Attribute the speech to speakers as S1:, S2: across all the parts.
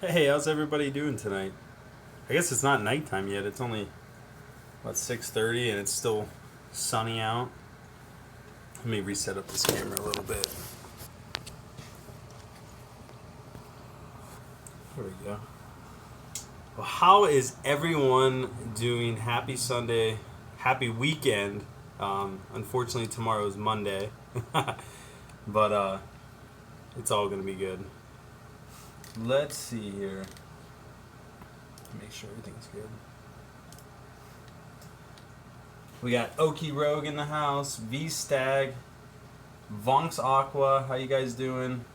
S1: Hey, how's everybody doing tonight? I guess it's not nighttime yet. It's only what 6:30 and it's still sunny out. Let me reset up this camera a little bit. There we go. Well, how is everyone doing? Happy Sunday, happy weekend. Unfortunately, tomorrow is Monday, but it's all gonna be good. Let's see here. Make sure everything's good. We got Okie Rogue in the house, V Stag, Vonks Aqua. How you guys doing?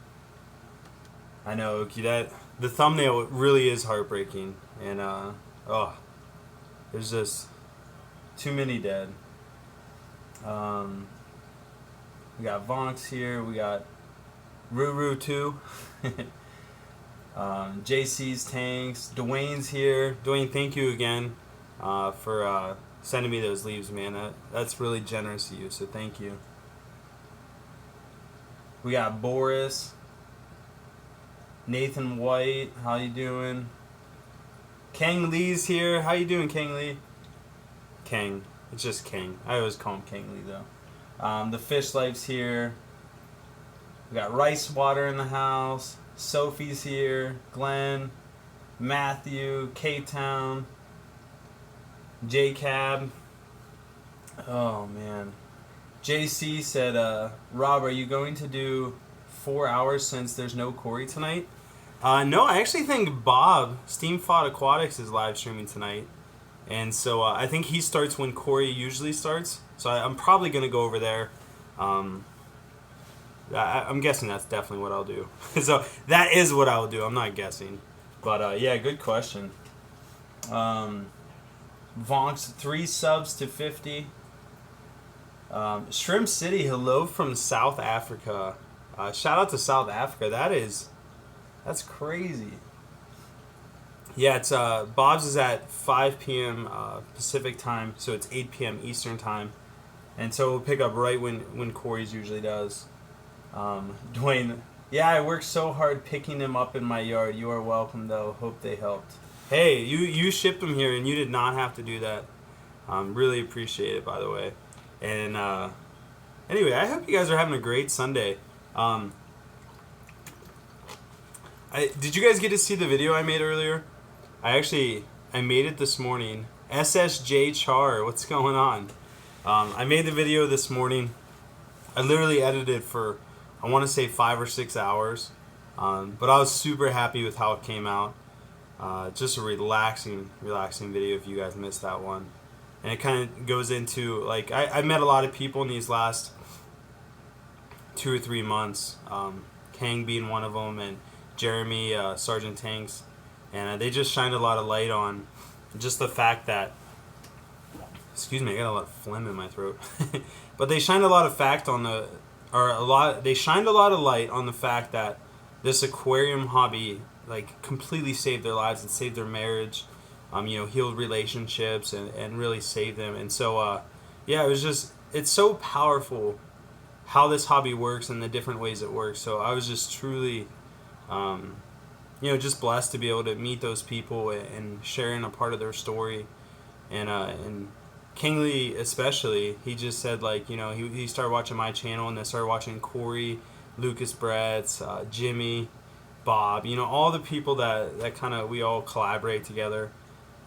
S1: I know, Okie. That the thumbnail really is heartbreaking, and there's just too many dead. We got Vonks here. We got Ruru too. JC's tanks. Dwayne's here. Dwayne, thank you again for sending me those leaves, man. That's really generous of you, so thank you. We got Boris. Nathan White, how you doing? Kang Lee's here. How you doing, Kang Lee? Kang. It's just Kang. I always call him Kang Lee, though. The Fish Life's here. We got Rice Water in the house. Sophie's here. Glenn. Matthew. K-Town. J-Cab. Oh, man. JC said, Rob, are you going to do 4 hours since there's no Corey tonight? No, I actually think Bob, Steam Fought Aquatics, is live streaming tonight. And so I think he starts when Corey usually starts. So I'm probably going to go over there. I'm guessing that's definitely what I'll do. So that is what I'll do. I'm not guessing. But yeah, good question. Vonks, 3 subs to 50. Shrimp City, hello from South Africa. Shout out to South Africa. That's crazy. Yeah, it's Bob's is at 5 p.m. Pacific time, so it's 8 p.m. Eastern time, and so we'll pick up right when Corey's usually does. Dwayne, yeah, I worked so hard picking them up in my yard. You are welcome, though. Hope they helped. Hey, you shipped them here, and you did not have to do that. Really appreciate it, by the way. And anyway, I hope you guys are having a great Sunday. Did you guys get to see the video I made earlier? I made it this morning. SSJ Char, what's going on? I made the video this morning. I literally edited it for, I want to say 5 or 6 hours. But I was super happy with how it came out. Just a relaxing video if you guys missed that one. And it kind of goes into, like, I met a lot of people in these last 2 or 3 months. Kang being one of them, and Jeremy, Sergeant Tanks. And they just shined a lot of light on just the fact that, excuse me, I got a lot of phlegm in my throat. But they shined a lot of they shined a lot of light on the fact that this aquarium hobby, like, completely saved their lives and saved their marriage. Healed relationships and really saved them. And so, yeah, it's so powerful how this hobby works and the different ways it works. So I was just truly, just blessed to be able to meet those people and sharing a part of their story. And King Lee especially, he just said, like, he started watching my channel and then started watching Corey, Lucas Bretts, Jimmy, Bob, all the people that kind of, we all collaborate together.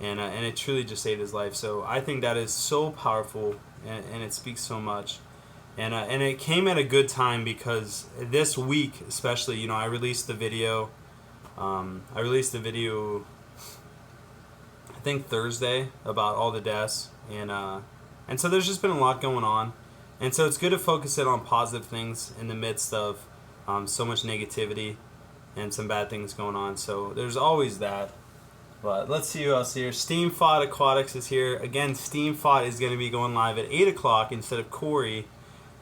S1: And it truly just saved his life. So I think that is so powerful, and it speaks so much. And it came at a good time because this week, especially, I released the video. I think Thursday, about all the deaths, and so there's just been a lot going on, and so it's good to focus it on positive things in the midst of so much negativity and some bad things going on. So there's always that. But let's see who else is here. Steam Fought Aquatics is here. Again, Steam Fought is going to be going live at 8 o'clock instead of Corey.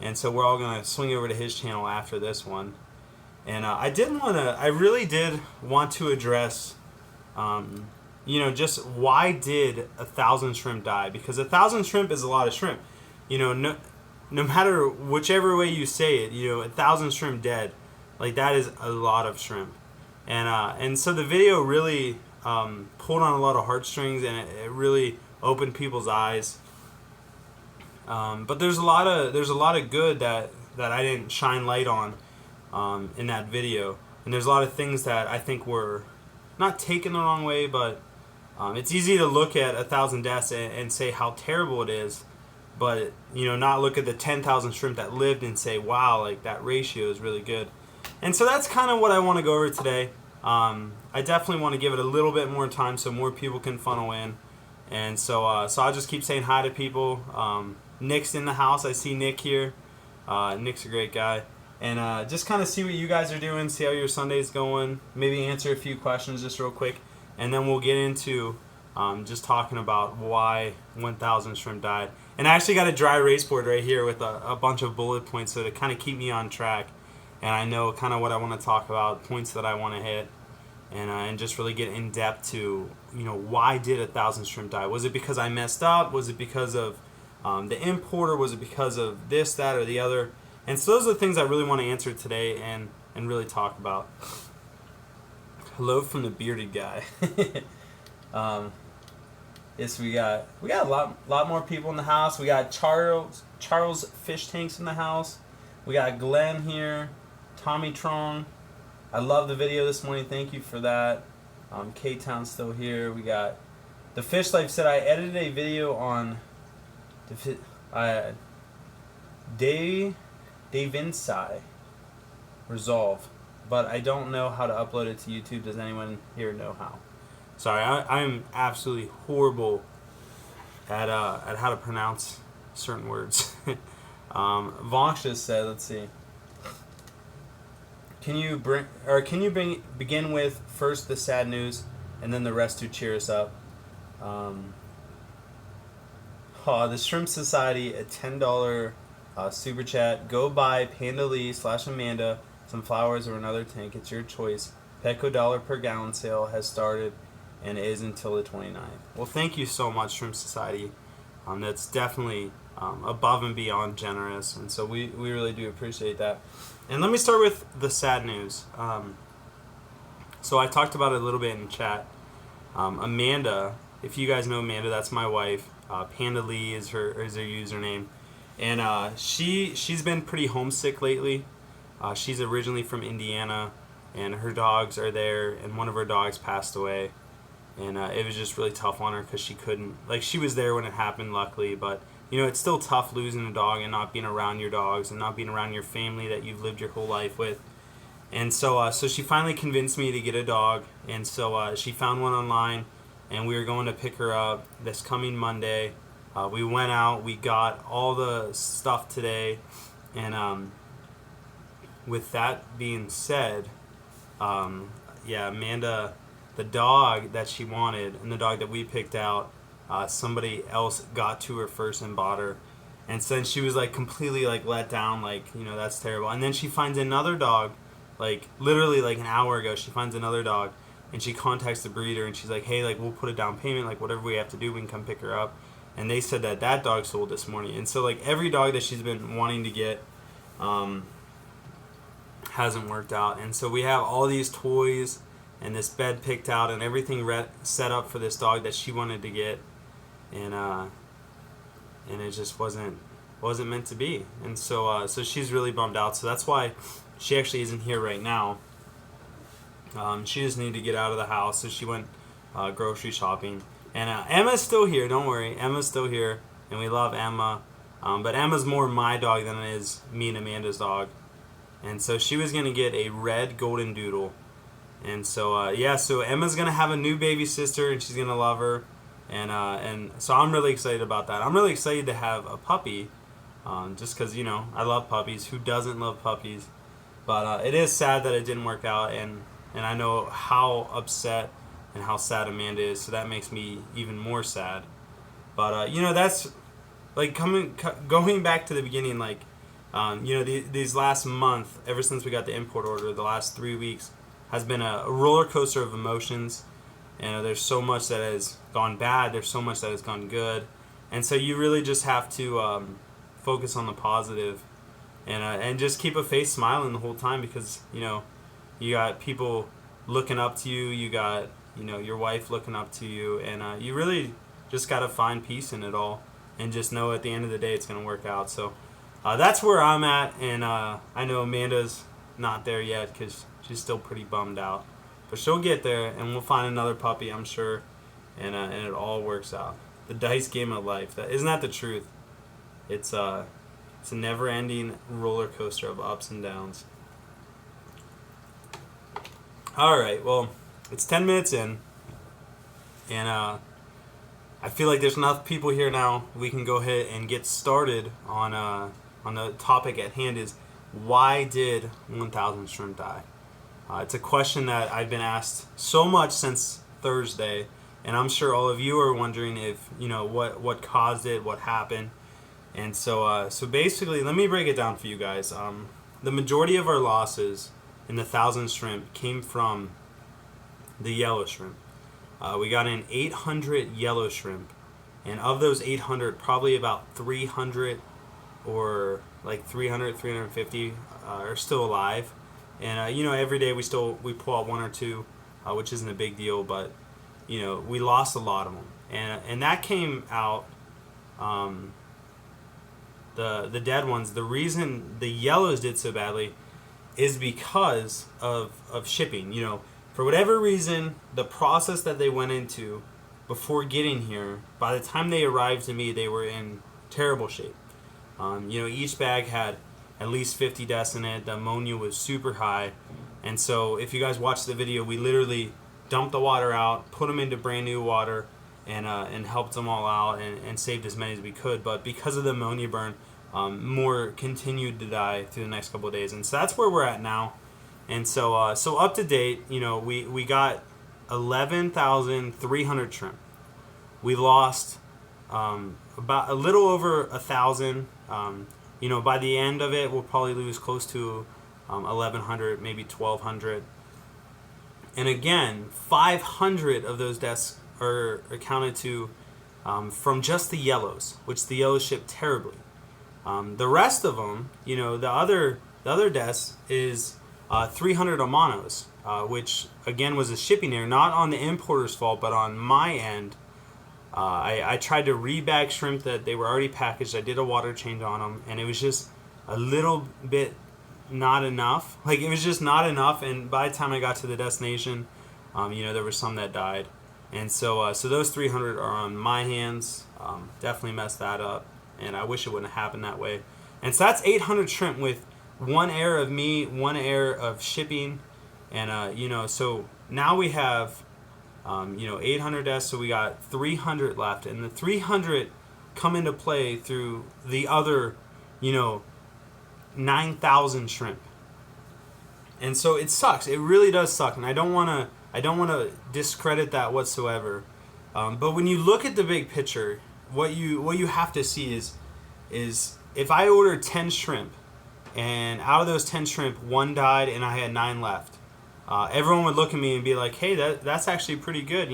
S1: And so we're all going to swing over to his channel after this one. And I really did want to address, just why did 1,000 shrimp die? Because 1,000 shrimp is a lot of shrimp. No matter whichever way you say it, 1,000 shrimp dead, like, that is a lot of shrimp. And so the video really pulled on a lot of heartstrings, and it really opened people's eyes. But there's a lot of good that I didn't shine light on in that video, and there's a lot of things that I think were not taken the wrong way, but it's easy to look at 1,000 deaths and say how terrible it is, but not look at the 10,000 shrimp that lived and say, wow, like that ratio is really good. And so that's kind of what I want to go over today. I definitely want to give it a little bit more time so more people can funnel in, and so I'll just keep saying hi to people. Nick's in the house. I see Nick here. Nick's a great guy. And just kind of see what you guys are doing, see how your Sunday's going, maybe answer a few questions just real quick, and then we'll get into just talking about why 1,000 shrimp died. And I actually got a dry erase board right here with a bunch of bullet points so to kind of keep me on track, and I know kind of what I want to talk about, points that I want to hit, and just really get in depth to, why did 1,000 shrimp die? Was it because I messed up? Was it because of the importer? Was it because of this, that, or the other? And so those are the things I really want to answer today and really talk about. Hello from the bearded guy. Yes, we got a lot more people in the house. We got Charles Fish Tanks in the house. We got Glenn here, Tommy Trong. I love the video this morning. Thank you for that. K-Town's still here. We got the Fish Life said I edited a video on Davinci Resolve, but I don't know how to upload it to YouTube. Does anyone here know how? Sorry, I'm absolutely horrible at how to pronounce certain words. Vonk just said, let's see. Can you begin with first the sad news and then the rest to cheer us up? The Shrimp Society, a $10 super chat. Go buy Panda Lee / Amanda some flowers or another tank. It's your choice. Petco $1 per gallon sale has started and is until the 29th. Well, thank you so much, Shrimp Society. That's definitely above and beyond generous, and so we really do appreciate that. And let me start with the sad news. So I talked about it a little bit in chat. Amanda, if you guys know Amanda, that's my wife. Panda Lee is her username, and she's been pretty homesick lately. She's originally from Indiana, and her dogs are there, and one of her dogs passed away, and it was just really tough on her because she couldn't, she was there when it happened, luckily, but it's still tough losing a dog and not being around your dogs and not being around your family that you've lived your whole life with. And so she finally convinced me to get a dog, and so she found one online, and we were going to pick her up this coming Monday. We went out, we got all the stuff today, and with that being said, Amanda, the dog that she wanted and the dog that we picked out, somebody else got to her first and bought her, and so then she was completely let down, that's terrible. And then she finds another dog, literally an hour ago, she finds another dog, and she contacts the breeder, and she's like, hey, we'll put a down payment, whatever we have to do, we can come pick her up. And they said that dog sold this morning. And so every dog that she's been wanting to get hasn't worked out. And so we have all these toys and this bed picked out and everything set up for this dog that she wanted to get, and it just wasn't meant to be. And so she's really bummed out. So that's why she actually isn't here right now. She just needed to get out of the house, so she went grocery shopping. And Emma's still here, don't worry. Emma's still here, and we love Emma. But Emma's more my dog than it is me and Amanda's dog. And so she was going to get a red golden doodle. And so, so Emma's going to have a new baby sister, and she's going to love her. And so I'm really excited about that. I'm really excited to have a puppy, just because, I love puppies. Who doesn't love puppies? But it is sad that it didn't work out, and I know how upset and how sad Amanda is, so that makes me even more sad. But that's going back to the beginning, these last month, ever since we got the import order, the last 3 weeks has been a roller coaster of emotions. And there's so much that has gone bad, there's so much that has gone good, and so you really just have to focus on the positive, and just keep a face smiling the whole time, because you got people looking up to you. You got, your wife looking up to you, and you really just got to find peace in it all, and just know at the end of the day it's going to work out. So that's where I'm at, and I know Amanda's not there yet because she's still pretty bummed out, but she'll get there, and we'll find another puppy, I'm sure, and it all works out. The dice game of life. Isn't that the truth? It's a never-ending roller coaster of ups and downs. All right, well, it's 10 minutes in, and I feel like there's enough people here now. We can go ahead and get started on the topic at hand. Is why did 1,000 shrimp die? It's a question that I've been asked so much since Thursday, and I'm sure all of you are wondering if what caused it, what happened. And so basically, let me break it down for you guys. The majority of our losses in the 1,000 shrimp came from the yellow shrimp. We got in 800 yellow shrimp, and of those 800, probably about 300 or like 350 are still alive. And every day we pull out one or two, which isn't a big deal, but we lost a lot of them, and that came out. The dead ones. The reason the yellows did so badly is because of shipping. For whatever reason, the process that they went into before getting here, by the time they arrived to me, they were in terrible shape. Each bag had at least 50 deaths in it. The ammonia was super high, and so if you guys watch the video, we literally dumped the water out, put them into brand new water, and helped them all out and saved as many as we could. But because of the ammonia burn, more continued to die through the next couple of days, and so that's where we're at now. And so up to date, we got 11,300 shrimp. We lost about a little over 1,000. By the end of it, we'll probably lose close to 1,100, maybe 1,200. And again, 500 of those deaths are accounted to from just the yellows, which the yellows ship terribly. The rest of them, the other deaths is 300 Amanos, which again was a shipping error, not on the importer's fault, but on my end. I tried to rebag shrimp that they were already packaged. I did a water change on them, and it was just a little bit not enough. Like, it was just not enough, and by the time I got to the destination, there were some that died. And so those 300 are on my hands. Definitely messed that up, and I wish it wouldn't have happened that way. And so that's 800 shrimp with one error of me, one error of shipping, and so now we have 800 deaths, so we got 300 left, and the 300 come into play through the other 9,000 shrimp. And so it sucks. It really does suck, and I don't want to discredit that whatsoever. But when you look at the big picture, what you have to see is if I ordered 10 shrimp, and out of those 10 shrimp, one died, and I had 9 left. Everyone would look at me and be like, "Hey, that's actually pretty good.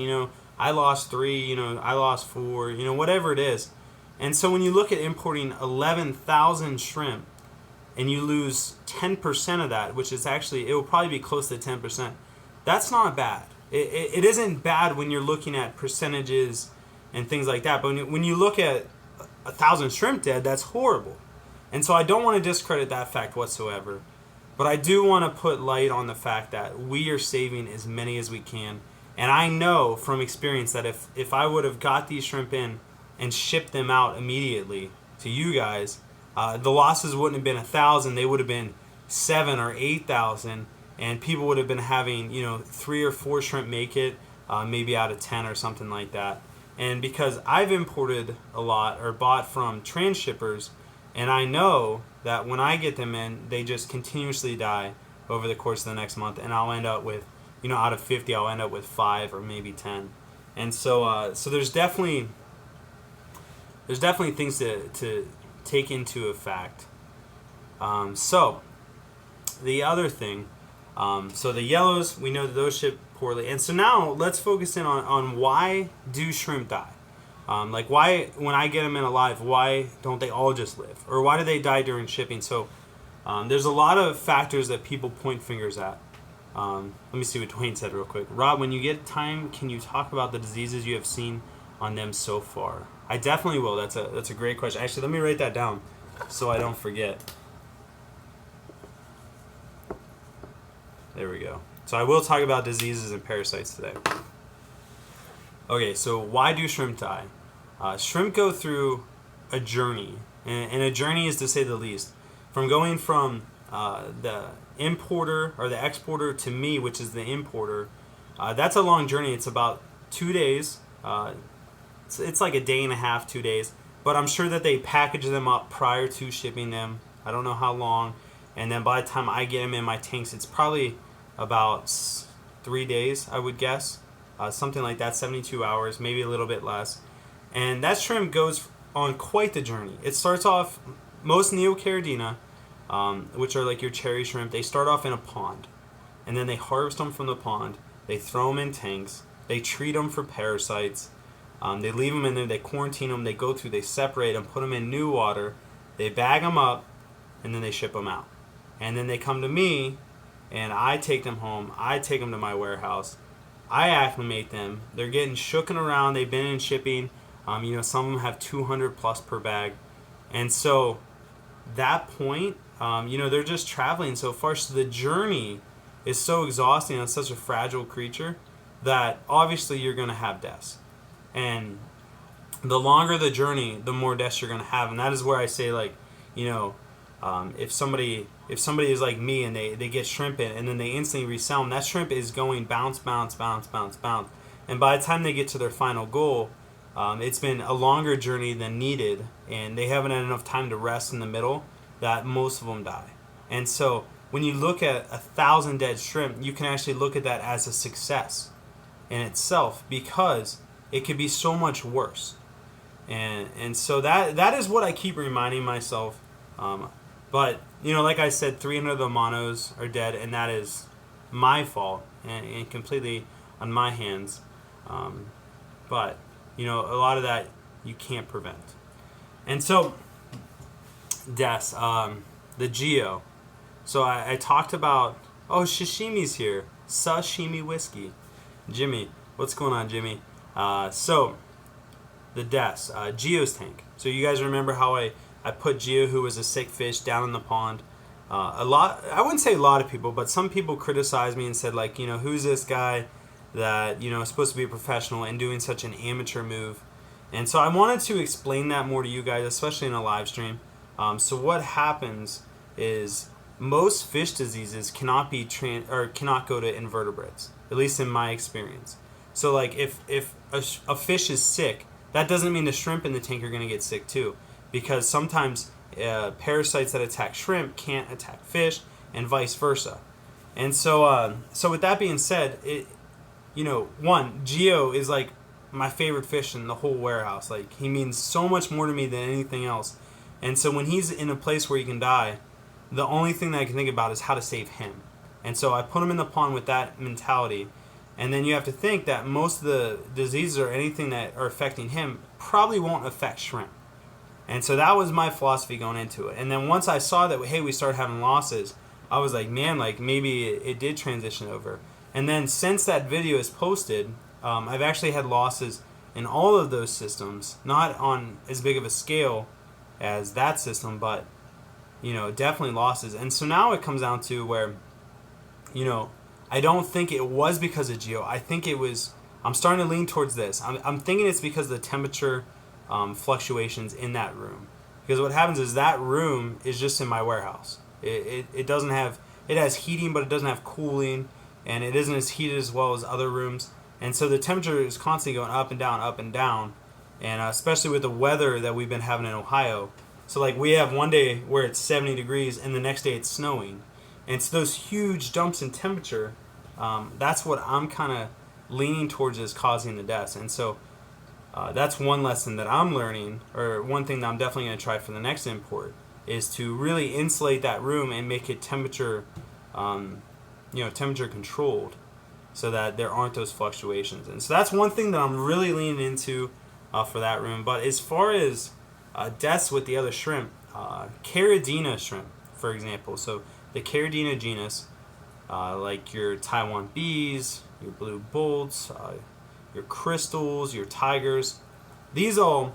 S1: I lost 3. I lost 4. Whatever it is." And so when you look at importing 11,000 shrimp, and you lose 10% of that, which is actually, it will probably be close to 10%. That's not bad. It isn't bad when you're looking at percentages and things like that. But when you look at 1,000 shrimp dead, that's horrible. And so I don't want to discredit that fact whatsoever. But I do want to put light on the fact that we are saving as many as we can. And I know from experience that if I would have got these shrimp in and shipped them out immediately to you guys, the losses wouldn't have been 1,000. They would have been 7,000 or 8,000. And people would have been having 3 or 4 shrimp make it, maybe out of 10 or something like that. And because I've imported a lot or bought from transshippers, and I know that when I get them in, they just continuously die over the course of the next month, and I'll end up with, out of 50, I'll end up with 5 or maybe 10. And so there's definitely things to take into effect. So the other thing, so the yellows, we know that those ship poorly, and so now let's focus in on why do shrimp die. Why, when I get them in alive, why don't they all just live? Or why do they die during shipping? So there's a lot of factors that people point fingers at. Let me see what Dwayne said real quick. Rob, when you get time, can you talk about the diseases you have seen on them so far? I definitely will. That's a great question. Actually, let me write that down so I don't forget. There we go. So I will talk about diseases and parasites today. Okay, so why do shrimp die? Shrimp go through a journey, and a journey is to say the least. From going from the importer or the exporter to me, which is the importer, that's a long journey. It's about 2 days. It's like a day and a half, 2 days. But I'm sure that they package them up prior to shipping them. I don't know how long. And then by the time I get them in my tanks, it's probably about 3 days, I would guess. Something like that, 72 hours, maybe a little bit less. And that shrimp goes on quite the journey. It starts off, most Neocaridina, which are like your cherry shrimp, they start off in a pond. And then they harvest them from the pond. They throw them in tanks. They treat them for parasites. They leave them in there. They quarantine them. They go through. They separate them, put them in new water. They bag them up, and then they ship them out. And then they come to me, and I take them home. I take them to my warehouse. I acclimate them. They're getting shooken around. They've been in shipping. Some of them have 200 plus per bag. And so that point, they're just traveling so far. So the journey is so exhausting on such a fragile creature that obviously you're going to have deaths. And the longer the journey, the more deaths you're going to have. And that is where I say, like, if somebody is like me and they get shrimp in and then they instantly resell them, that shrimp is going bounce, bounce, bounce, bounce, bounce. And by the time they get to their final goal, it's been a longer journey than needed, and they haven't had enough time to rest in the middle, that most of them die. And so when you look at 1,000 dead shrimp, you can actually look at that as a success in itself, because it could be so much worse. And so that is what I keep reminding myself. But, like I said, 300 of the monos are dead, and that is my fault and completely on my hands. But, a lot of that you can't prevent. And so, deaths, the Geo. So I talked about, Sashimi's here. Sashimi whiskey. Jimmy. What's going on, Jimmy? So, the deaths. Geo's tank. So you guys remember how I put Geo, who was a sick fish, down in the pond. I wouldn't say a lot of people, but some people criticized me and said, like, who's this guy that, is supposed to be a professional and doing such an amateur move. And so I wanted to explain that more to you guys, especially in a live stream. So what happens is most fish diseases cannot cannot go to invertebrates, at least in my experience. So like if a fish is sick, that doesn't mean the shrimp in the tank are going to get sick too, because sometimes parasites that attack shrimp can't attack fish, and vice versa. And so with that being said, Geo is like my favorite fish in the whole warehouse. Like, he means so much more to me than anything else. And so when he's in a place where he can die, the only thing that I can think about is how to save him. And so I put him in the pond with that mentality. And then you have to think that most of the diseases or anything that are affecting him probably won't affect shrimp. And so that was my philosophy going into it. And then once I saw that, hey, we started having losses, I was like, man, like maybe it did transition over. And then since that video is posted, I've actually had losses in all of those systems, not on as big of a scale as that system, but definitely losses. And so now it comes down to where, I don't think it was because of Geo. I think it was, I'm starting to lean towards this. I'm thinking it's because of the temperature fluctuations in that room. Because what happens is that room is just in my warehouse. It doesn't have, it has heating, but it doesn't have cooling, and it isn't as heated as well as other rooms. And so the temperature is constantly going up and down, and especially with the weather that we've been having in Ohio. So like we have one day where it's 70 degrees and the next day it's snowing. And it's those huge jumps in temperature, that's what I'm kind of leaning towards is causing the deaths. And so that's one lesson that I'm learning, or one thing that I'm definitely going to try for the next import, is to really insulate that room and make it temperature controlled, so that there aren't those fluctuations. And so that's one thing that I'm really leaning into for that room. But as far as deaths with the other shrimp, Caridina shrimp, for example. So the Caridina genus, like your Taiwan bees, your blue bolts, your crystals, your tigers. These all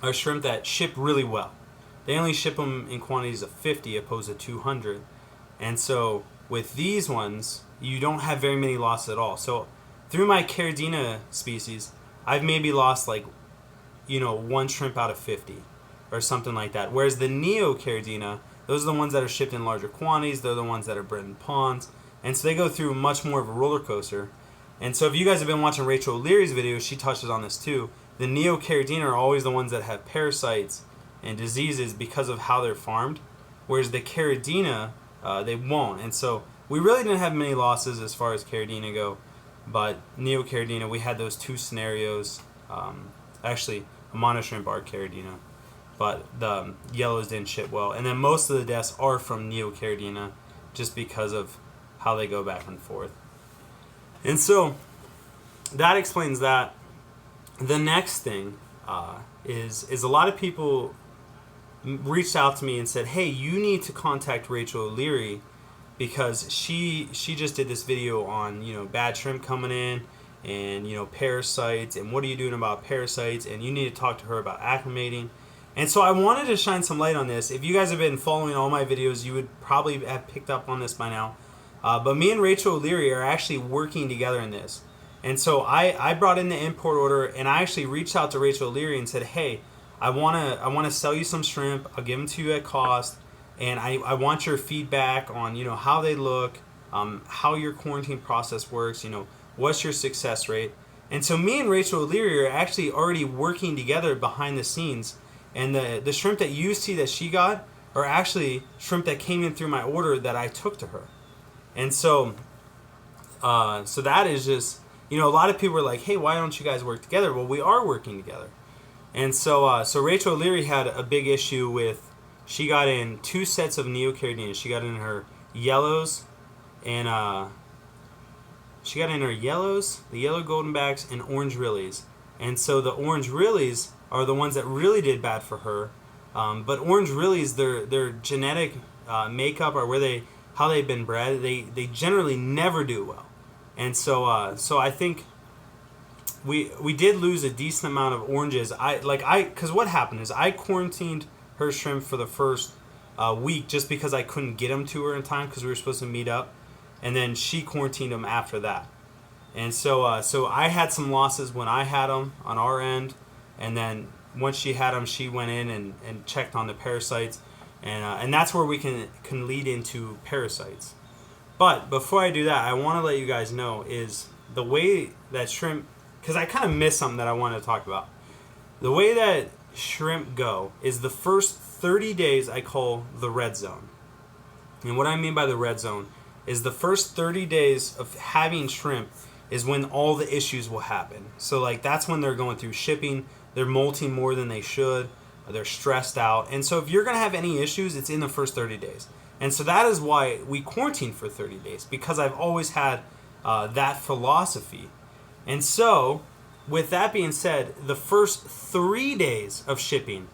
S1: are shrimp that ship really well. They only ship them in quantities of 50 opposed to 200. And so with these ones, you don't have very many losses at all. So through my Caridina species, I've maybe lost like, one shrimp out of 50 or something like that. Whereas the Neo Caridina, those are the ones that are shipped in larger quantities. They're the ones that are bred in ponds. And so they go through much more of a roller coaster. And so if you guys have been watching Rachel O'Leary's video, she touches on this too. The Neo Caridina are always the ones that have parasites and diseases because of how they're farmed. Whereas the Caridina, they won't. And so we really didn't have many losses as far as Caridina go. But Neo Caridina, we had those two scenarios. Actually, a monoshrimp are Caridina. But the yellows didn't ship well. And then most of the deaths are from Neo Caridina just because of how they go back and forth. And so that explains that. The next thing is a lot of people reached out to me and said, hey, you need to contact Rachel O'Leary because she just did this video on, bad shrimp coming in and, parasites and what are you doing about parasites, and you need to talk to her about acclimating. And so I wanted to shine some light on this. If you guys have been following all my videos, you would probably have picked up on this by now. But me and Rachel O'Leary are actually working together in this. And so I brought in the import order, and I actually reached out to Rachel O'Leary and said, hey, I wanna sell you some shrimp. I'll give them to you at cost, and I want your feedback on how they look, how your quarantine process works, what's your success rate. And so me and Rachel O'Leary are actually already working together behind the scenes. And the shrimp that you see that she got are actually shrimp that came in through my order that I took to her. And so that is just, a lot of people are like, hey, why don't you guys work together? Well, we are working together. And so Rachel O'Leary had a big issue with, she got in 2 sets of Neo Caridina. She got in her yellows and the yellow golden backs and orange rillies. And so the orange rillies are the ones that really did bad for her. But orange rillies, their genetic makeup or how they've been bred, they generally never do well. And so I think we did lose a decent amount of oranges. Because what happened is I quarantined her shrimp for the first week just because I couldn't get them to her in time because we were supposed to meet up, and then she quarantined them after that. And so I had some losses when I had them on our end, and then once she had them, she went in and checked on the parasites, and that's where we can lead into parasites. But before I do that, I want to let you guys know is the way that shrimp, because I kind of missed something that I wanted to talk about. The way that shrimp go is the first 30 days I call the red zone. And what I mean by the red zone is the first 30 days of having shrimp is when all the issues will happen. So that's when they're going through shipping, they're molting more than they should, they're stressed out. And so if you're going to have any issues, it's in the first 30 days. And so that is why we quarantine for 30 days, because I've always had that philosophy. And so, with that being said, the first 3 days of shipping,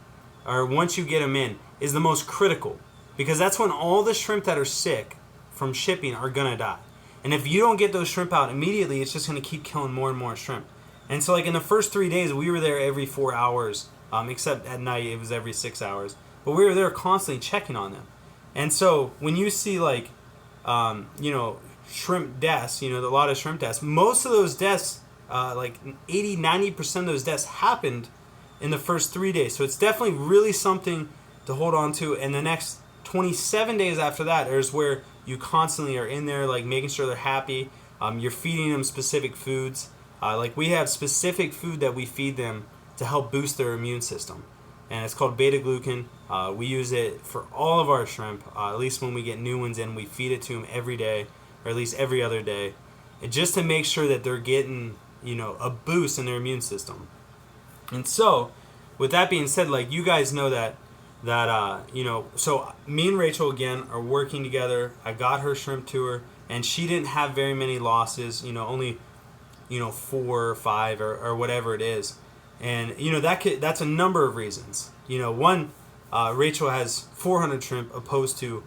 S1: or once you get them in, is the most critical, because that's when all the shrimp that are sick from shipping are going to die. And if you don't get those shrimp out immediately, it's just going to keep killing more and more shrimp. And so in the first 3 days, we were there every 4 hours, except at night it was every 6 hours. But we were there constantly checking on them. And so when you see shrimp deaths, a lot of shrimp deaths, most of those deaths, 80-90% of those deaths happened in the first 3 days. So it's definitely really something to hold on to. And the next 27 days after that is where you constantly are in there, making sure they're happy. You're feeding them specific foods. We have specific food that we feed them to help boost their immune system. And it's called beta-glucan. We use it for all of our shrimp. At least when we get new ones in, we feed it to them every day, or at least every other day, and just to make sure that they're getting, a boost in their immune system. And so, with that being said, you guys know that so me and Rachel again are working together. I got her shrimp to her, and she didn't have very many losses. Only 4 or 5 or whatever it is. And that's a number of reasons. One, Rachel has 400 shrimp opposed to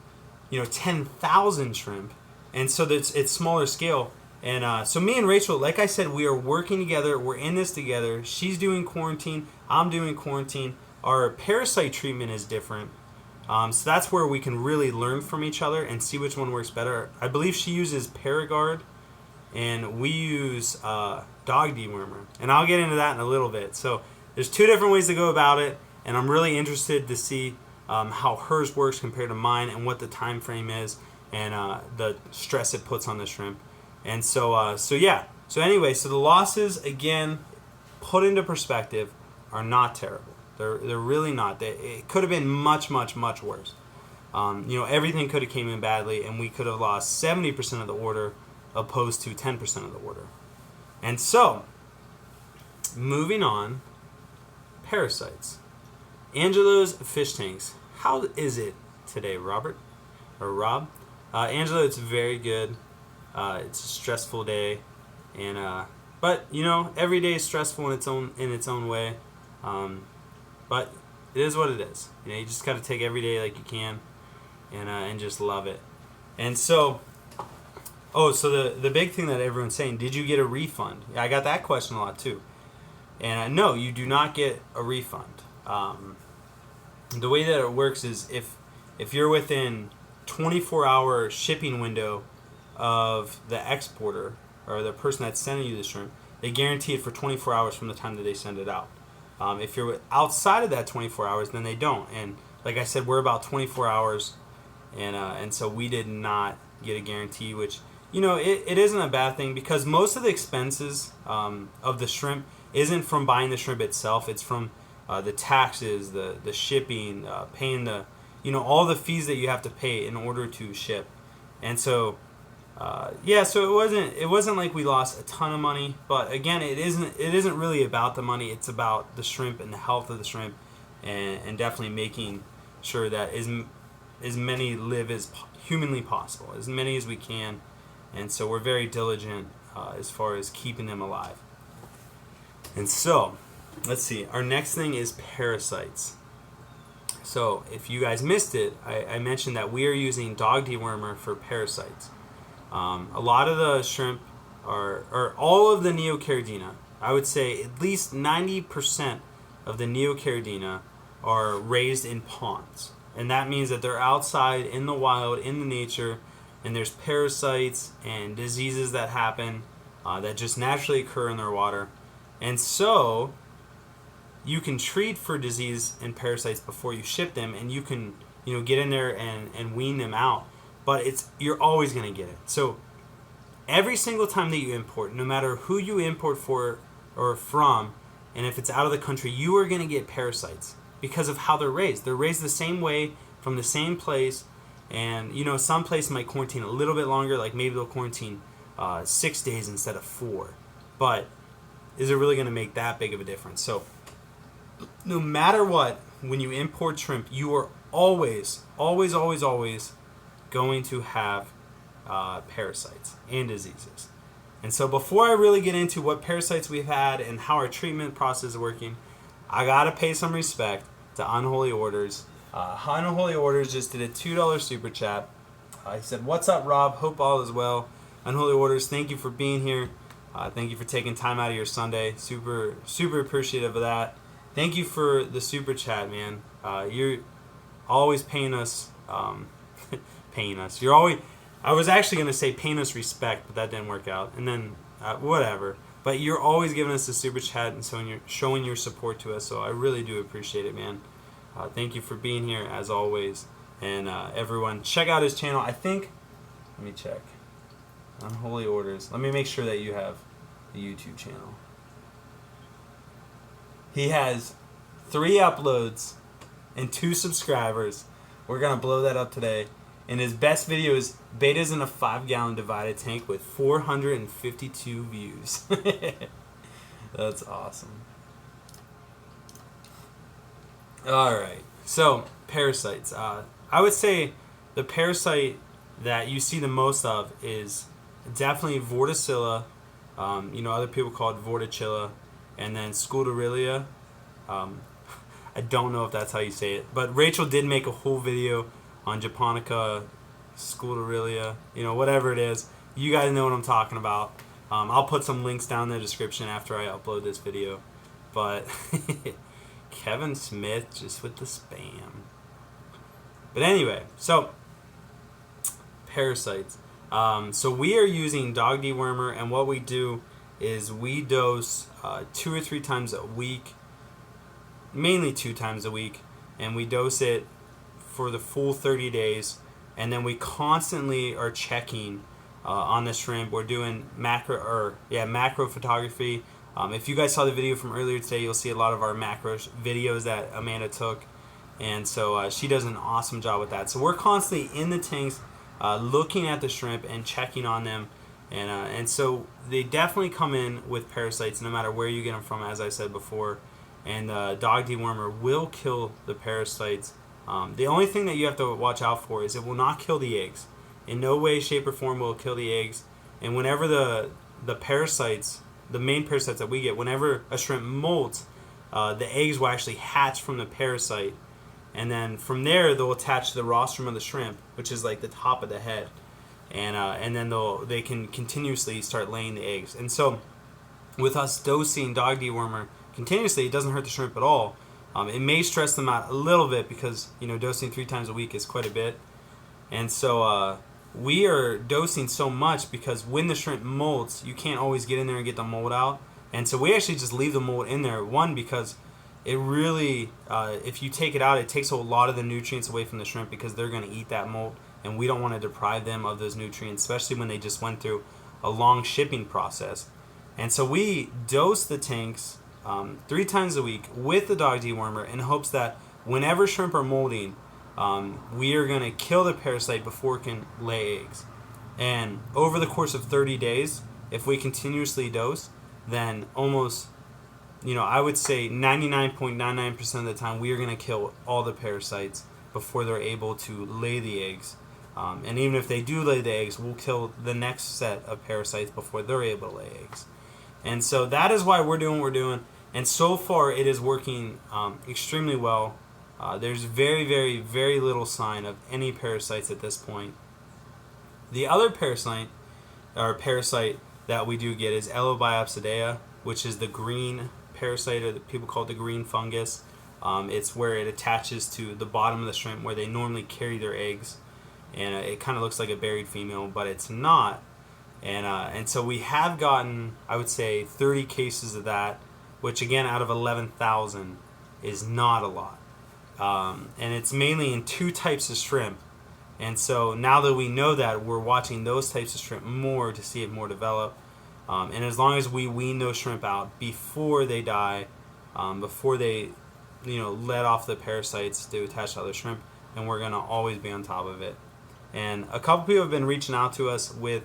S1: 10,000 shrimp. and so it's smaller scale. And so me and Rachel, like I said, we are working together. We're in this together. She's doing quarantine. I'm doing quarantine. Our parasite treatment is different. So that's where we can really learn from each other and see which one works better. I believe she uses Paragard, and we use dog dewormer. And I'll get into that in a little bit. So there's two different ways to go about it, and I'm really interested to see how hers works compared to mine and what the time frame is and the stress it puts on the shrimp. And so yeah. So anyway, so the losses, again, put into perspective, are not terrible. They're really not. It could have been much, much, much worse. Everything could have came in badly, and we could have lost 70% of the order opposed to 10% of the order. And so, moving on, parasites. Angelo's fish tanks. How is it today, Robert? Or Rob? Angelo, it's very good. It's a stressful day, but every day is stressful in its own way. But it is what it is. You just got to take every day like you can, and just love it. And so, so the big thing that everyone's saying, did you get a refund? I got that question a lot too. And no, you do not get a refund. The way that it works is if you're within 24-hour shipping window of the exporter or the person that's sending you the shrimp, they guarantee it for 24 hours from the time that they send it out. If you're outside of that 24 hours, then they don't. And like I said, we're about 24 hours, and so we did not get a guarantee, which it isn't a bad thing, because most of the expenses of the shrimp isn't from buying the shrimp itself. It's from the taxes, the shipping, paying the all the fees that you have to pay in order to ship. And so so it wasn't like we lost a ton of money, but again, it isn't really about the money. It's about the shrimp and the health of the shrimp, and definitely making sure that as many live as humanly possible, as many as we can. And so we're very diligent as far as keeping them alive. And so, let's see. Our next thing is parasites. So if you guys missed it, I mentioned that we are using dog dewormer for parasites. A lot of the shrimp or all of the Neocaridina, I would say at least 90% of the Neocaridina are raised in ponds. And that means that they're outside in the wild, in the nature, and there's parasites and diseases that happen that just naturally occur in their water. And so you can treat for disease and parasites before you ship them, and you can get in there and wean them out. But you're always going to get it. So every single time that you import, no matter who you import for or from, and if it's out of the country, you are going to get parasites because of how they're raised. They're raised the same way from the same place, and some place might quarantine a little bit longer, like maybe they'll quarantine 6 days instead of 4. But is it really going to make that big of a difference? So no matter what, when you import shrimp, you are always, always, always, always going to have parasites and diseases. And so before I really get into what parasites we've had and how our treatment process is working, I gotta pay some respect to Unholy Orders. Unholy Orders just did a $2 super chat. He said, "What's up, Rob? Hope all is well." Unholy Orders, thank you for being here. Thank you for taking time out of your Sunday. Super, super appreciative of that. Thank you for the super chat, man. You're always paying us. Paying us. You're always. I was actually gonna say paying us respect, but that didn't work out. And then whatever. But you're always giving us the super chat, and so you're showing your support to us. So I really do appreciate it, man. Thank you for being here as always. And everyone, check out his channel. I think. Let me check. Unholy Orders. Let me make sure that you have a YouTube channel. He has 3 uploads and 2 subscribers. We're gonna blow that up today. And his best video is betas in a 5-gallon divided tank with 452 views. That's awesome. Alright, so parasites. I would say the parasite that you see the most of is definitely Vorticilla. Other people call it Vorticilla. And then Scutellaria. I don't know if that's how you say it. But Rachel did make a whole video on Japonica Sclerotia, whatever it is. You guys know what I'm talking about. I'll put some links down in the description after I upload this video. But Kevin Smith just with the spam. But anyway, so parasites. So we are using dog dewormer, and what we do is we dose 2 or 3 times a week, mainly 2 times a week, and we dose it for the full 30 days, and then we constantly are checking on the shrimp. We're doing macro photography. If you guys saw the video from earlier today, you'll see a lot of our macro videos that Amanda took, and so she does an awesome job with that. So we're constantly in the tanks looking at the shrimp and checking on them, and so they definitely come in with parasites no matter where you get them from, as I said before, and dog dewormer will kill the parasites. The only thing that you have to watch out for is it will not kill the eggs. In no way, shape, or form will it kill the eggs. And whenever the parasites, the main parasites that we get, whenever a shrimp molts, the eggs will actually hatch from the parasite. And then from there, they'll attach to the rostrum of the shrimp, which is like the top of the head. And then they can continuously start laying the eggs. And so with us dosing dog dewormer continuously, it doesn't hurt the shrimp at all. It may stress them out a little bit because, dosing 3 times a week is quite a bit. And so we are dosing so much because when the shrimp molts, you can't always get in there and get the mold out. And so we actually just leave the mold in there. One, because it really, if you take it out, it takes a lot of the nutrients away from the shrimp because they're going to eat that mold. And we don't want to deprive them of those nutrients, especially when they just went through a long shipping process. And so we dose the tanks 3 times a week with the dog dewormer in hopes that whenever shrimp are molding, we are going to kill the parasite before it can lay eggs. And over the course of 30 days, if we continuously dose, then almost, I would say 99.99% of the time, we are going to kill all the parasites before they're able to lay the eggs. And even if they do lay the eggs, we'll kill the next set of parasites before they're able to lay eggs. And so that is why we're doing what we're doing. And so far, it is working extremely well. There's very, very, very little sign of any parasites at this point. The other parasite that we do get is Elobioxidea, which is the green parasite, or people call it the green fungus. It's where it attaches to the bottom of the shrimp where they normally carry their eggs. And it kind of looks like a buried female, but it's not. And so we have gotten, I would say, 30 cases of that, which again, out of 11,000 is not a lot. And it's mainly in 2 types of shrimp. And so now that we know that, we're watching those types of shrimp more to see it more develop. And as long as we wean those shrimp out before they die, before they let off the parasites to attach to other shrimp, and we're going to always be on top of it. And a couple people have been reaching out to us with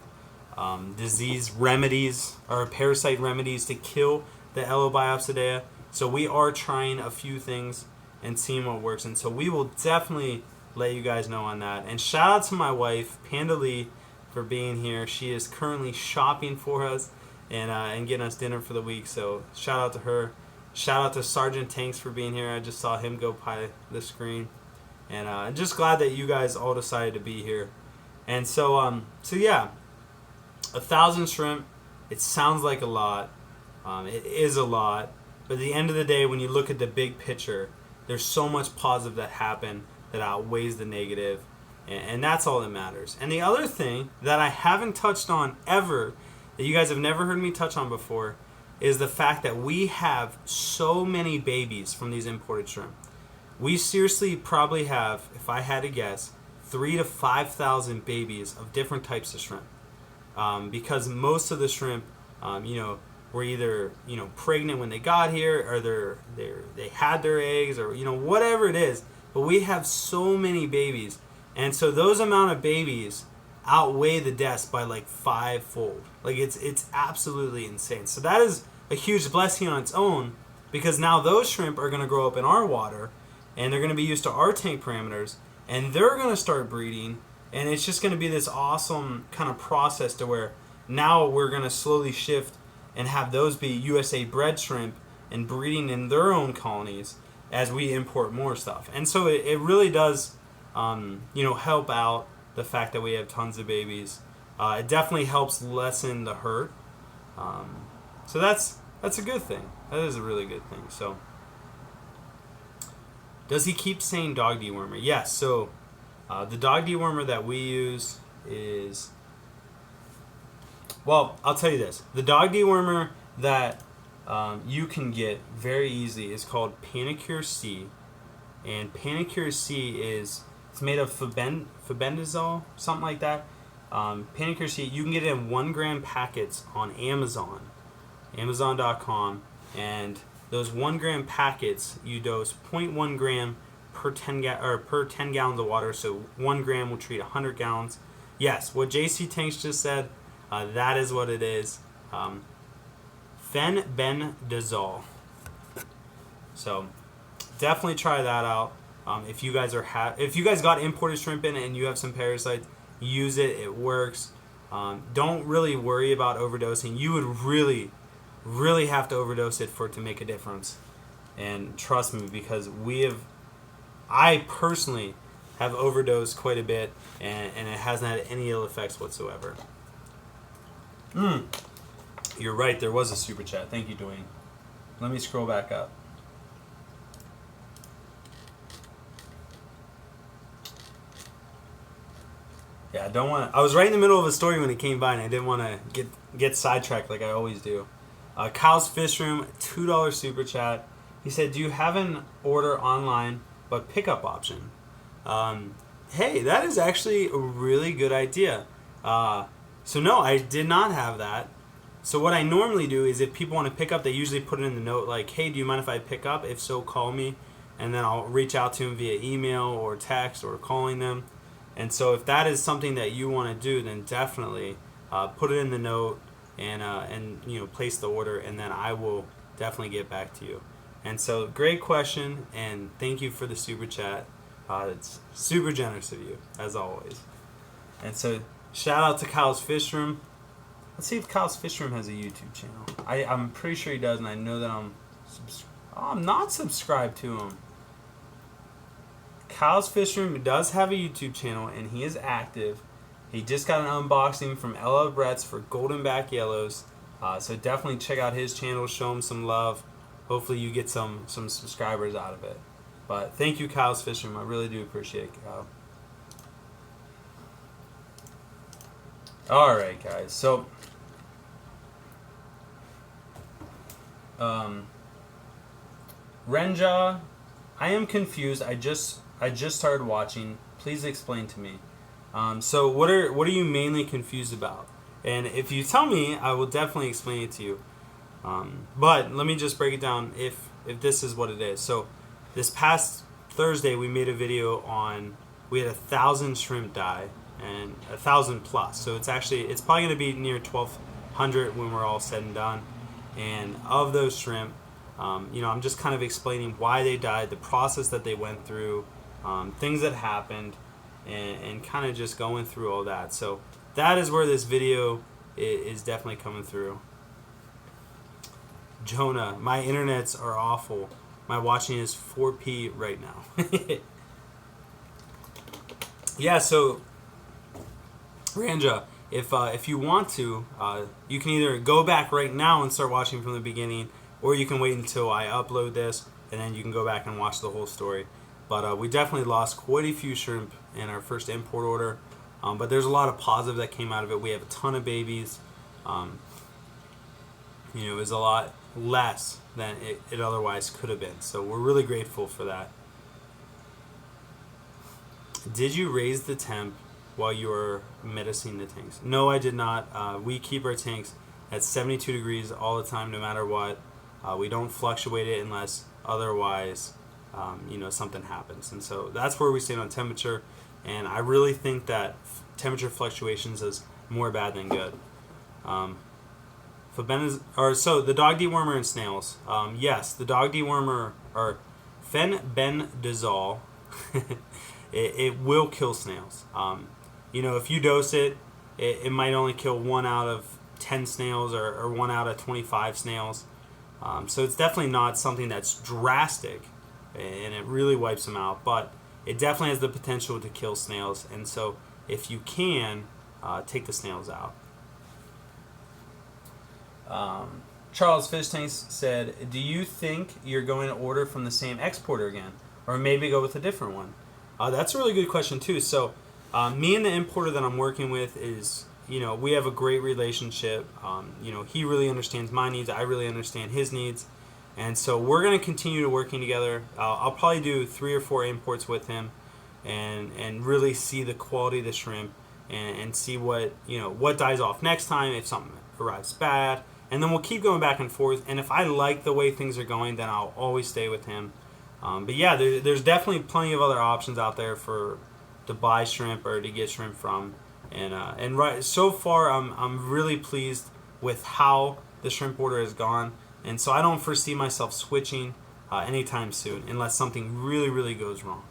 S1: disease remedies or parasite remedies to kill the Elobioxidea. So we are trying a few things and seeing what works. And so we will definitely let you guys know on that. And shout out to my wife, Panda Lee, for being here. She is currently shopping for us and getting us dinner for the week. So shout out to her. Shout out to Sergeant Tanks for being here. I just saw him go by the screen. And I'm just glad that you guys all decided to be here. And so yeah, 1,000 shrimp, it sounds like a lot. It is a lot. But at the end of the day, when you look at the big picture, there's so much positive that happened that outweighs the negative. And that's all that matters. And the other thing that I haven't touched on ever, that you guys have never heard me touch on before, is the fact that we have so many babies from these imported shrimp. We seriously probably have, if I had to guess, 3,000 to 5,000 babies of different types of shrimp. Because most of the shrimp, were either pregnant when they got here, or they had their eggs, or whatever it is. But we have so many babies, and so those amount of babies outweigh the deaths by like 5-fold. Like it's absolutely insane. So that is a huge blessing on its own, because now those shrimp are going to grow up in our water, and they're going to be used to our tank parameters, and they're going to start breeding, and it's just going to be this awesome kind of process to where now we're going to slowly shift and have those be USA bred shrimp and breeding in their own colonies as we import more stuff. And so it really does help out the fact that we have tons of babies. It definitely helps lessen the hurt. So that's a good thing. That is a really good thing. So, does he keep saying dog dewormer? Yes. So, the dog dewormer that we use is, well, I'll tell you this. The dog dewormer that you can get very easily is called Panicure C. And Panicure C it's made of febendazole, something like that. Panicure C, you can get it in 1 gram packets on Amazon, Amazon.com, and those 1 gram packets you dose 0.1 gram per 10 gallons of water. So 1 gram will treat 100 gallons. Yes, what JC Tanks just said, that is what it is. Fenbendazole. So definitely try that out. If you guys got imported shrimp in and you have some parasites, use it. It works. Don't really worry about overdosing. You would really have to overdose it for it to make a difference. And trust me, because I personally have overdosed quite a bit, and it hasn't had any ill effects whatsoever. You're right, there was a super chat. Thank you, Dwayne. Let me scroll back up. Yeah, I was right in the middle of a story when it came by, and I didn't want to get sidetracked like I always do. Kyle's Fish Room, $2 super chat. He said, "Do you have an order online but pickup option?" Hey, that is actually a really good idea. So no, I did not have that. So what I normally do is if people want to pick up, they usually put it in the note like, "Hey, do you mind if I pick up? If so, call me." And then I'll reach out to them via email or text or calling them. And so if that is something that you want to do, then definitely put it in the note and place the order, and then I will definitely get back to you. And so great question, and thank you for the super chat. It's super generous of you, as always. And so shout out to Kyle's Fish Room. Let's see if Kyle's Fish Room has a YouTube channel. I'm pretty sure he does, and I know that I'm not subscribed to him. Kyle's Fish Room does have a YouTube channel, and he is active. He just got an unboxing from LL Brett's for golden back yellows. So definitely check out his channel, show him some love. Hopefully you get some subscribers out of it. But thank you, Kyle's Fish Room. I really do appreciate it, Kyle. Alright, guys. So Renja, I am confused. I just started watching. Please explain to me. So what are you mainly confused about? And if you tell me, I will definitely explain it to you. But let me just break it down if this is what it is. So this past Thursday we made a video on, we had 1,000 shrimp die and 1,000 plus. So it's probably going to be near 1,200 when we're all said and done. And of those shrimp, I'm just kind of explaining why they died, the process that they went through, things that happened, and kind of just going through all that. So that is where this video is definitely coming through. Jonah, my internets are awful. My watching is 4p right now. Yeah, so Ranja, if you want to, you can either go back right now and start watching from the beginning, or you can wait until I upload this, and then you can go back and watch the whole story. But we definitely lost quite a few shrimp in our first import order. But there's a lot of positive that came out of it. We have a ton of babies. It was a lot less than it otherwise could have been. So we're really grateful for that. Did you raise the temp while you were medicing the tanks? No, I did not. We keep our tanks at 72 degrees all the time, no matter what. We don't fluctuate it unless otherwise, something happens. And so that's where we stand on temperature. And I really think that temperature fluctuations is more bad than good. So the dog dewormer and snails. Yes, the dog dewormer or fenbendazole. It will kill snails. If you dose it, it might only kill 1 out of 10 snails or 1 out of 25 snails. So it's definitely not something that's drastic, and it really wipes them out. But it definitely has the potential to kill snails. And so if you can, take the snails out. Charles Fish Tanks said, do you think you're going to order from the same exporter again? Or maybe go with a different one? That's a really good question too. So me and the importer that I'm working with is, we have a great relationship. He really understands my needs. I really understand his needs. And so we're going to continue to working together. I'll probably do 3 or 4 imports with him and really see the quality of the shrimp and see what dies off next time, if something arrives bad. And then we'll keep going back and forth. And if I like the way things are going, then I'll always stay with him. But yeah, there's definitely plenty of other options out there to buy shrimp or to get shrimp from. And right so far, I'm really pleased with how the shrimp order has gone. And so I don't foresee myself switching anytime soon unless something really, really goes wrong.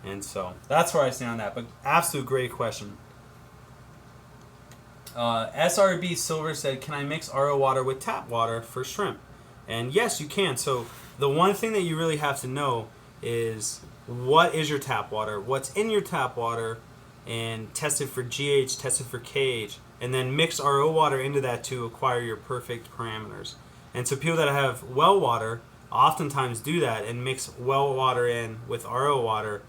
S1: And so that's where I stand on that. But absolute great question. SRB Silver said, can I mix RO water with tap water for shrimp? And yes, you can. So the one thing that you really have to know is what is your tap water, what's in your tap water, and test it for GH, test it for KH, and then mix RO water into that to acquire your perfect parameters. And so people that have well water oftentimes do that and mix well water in with RO water,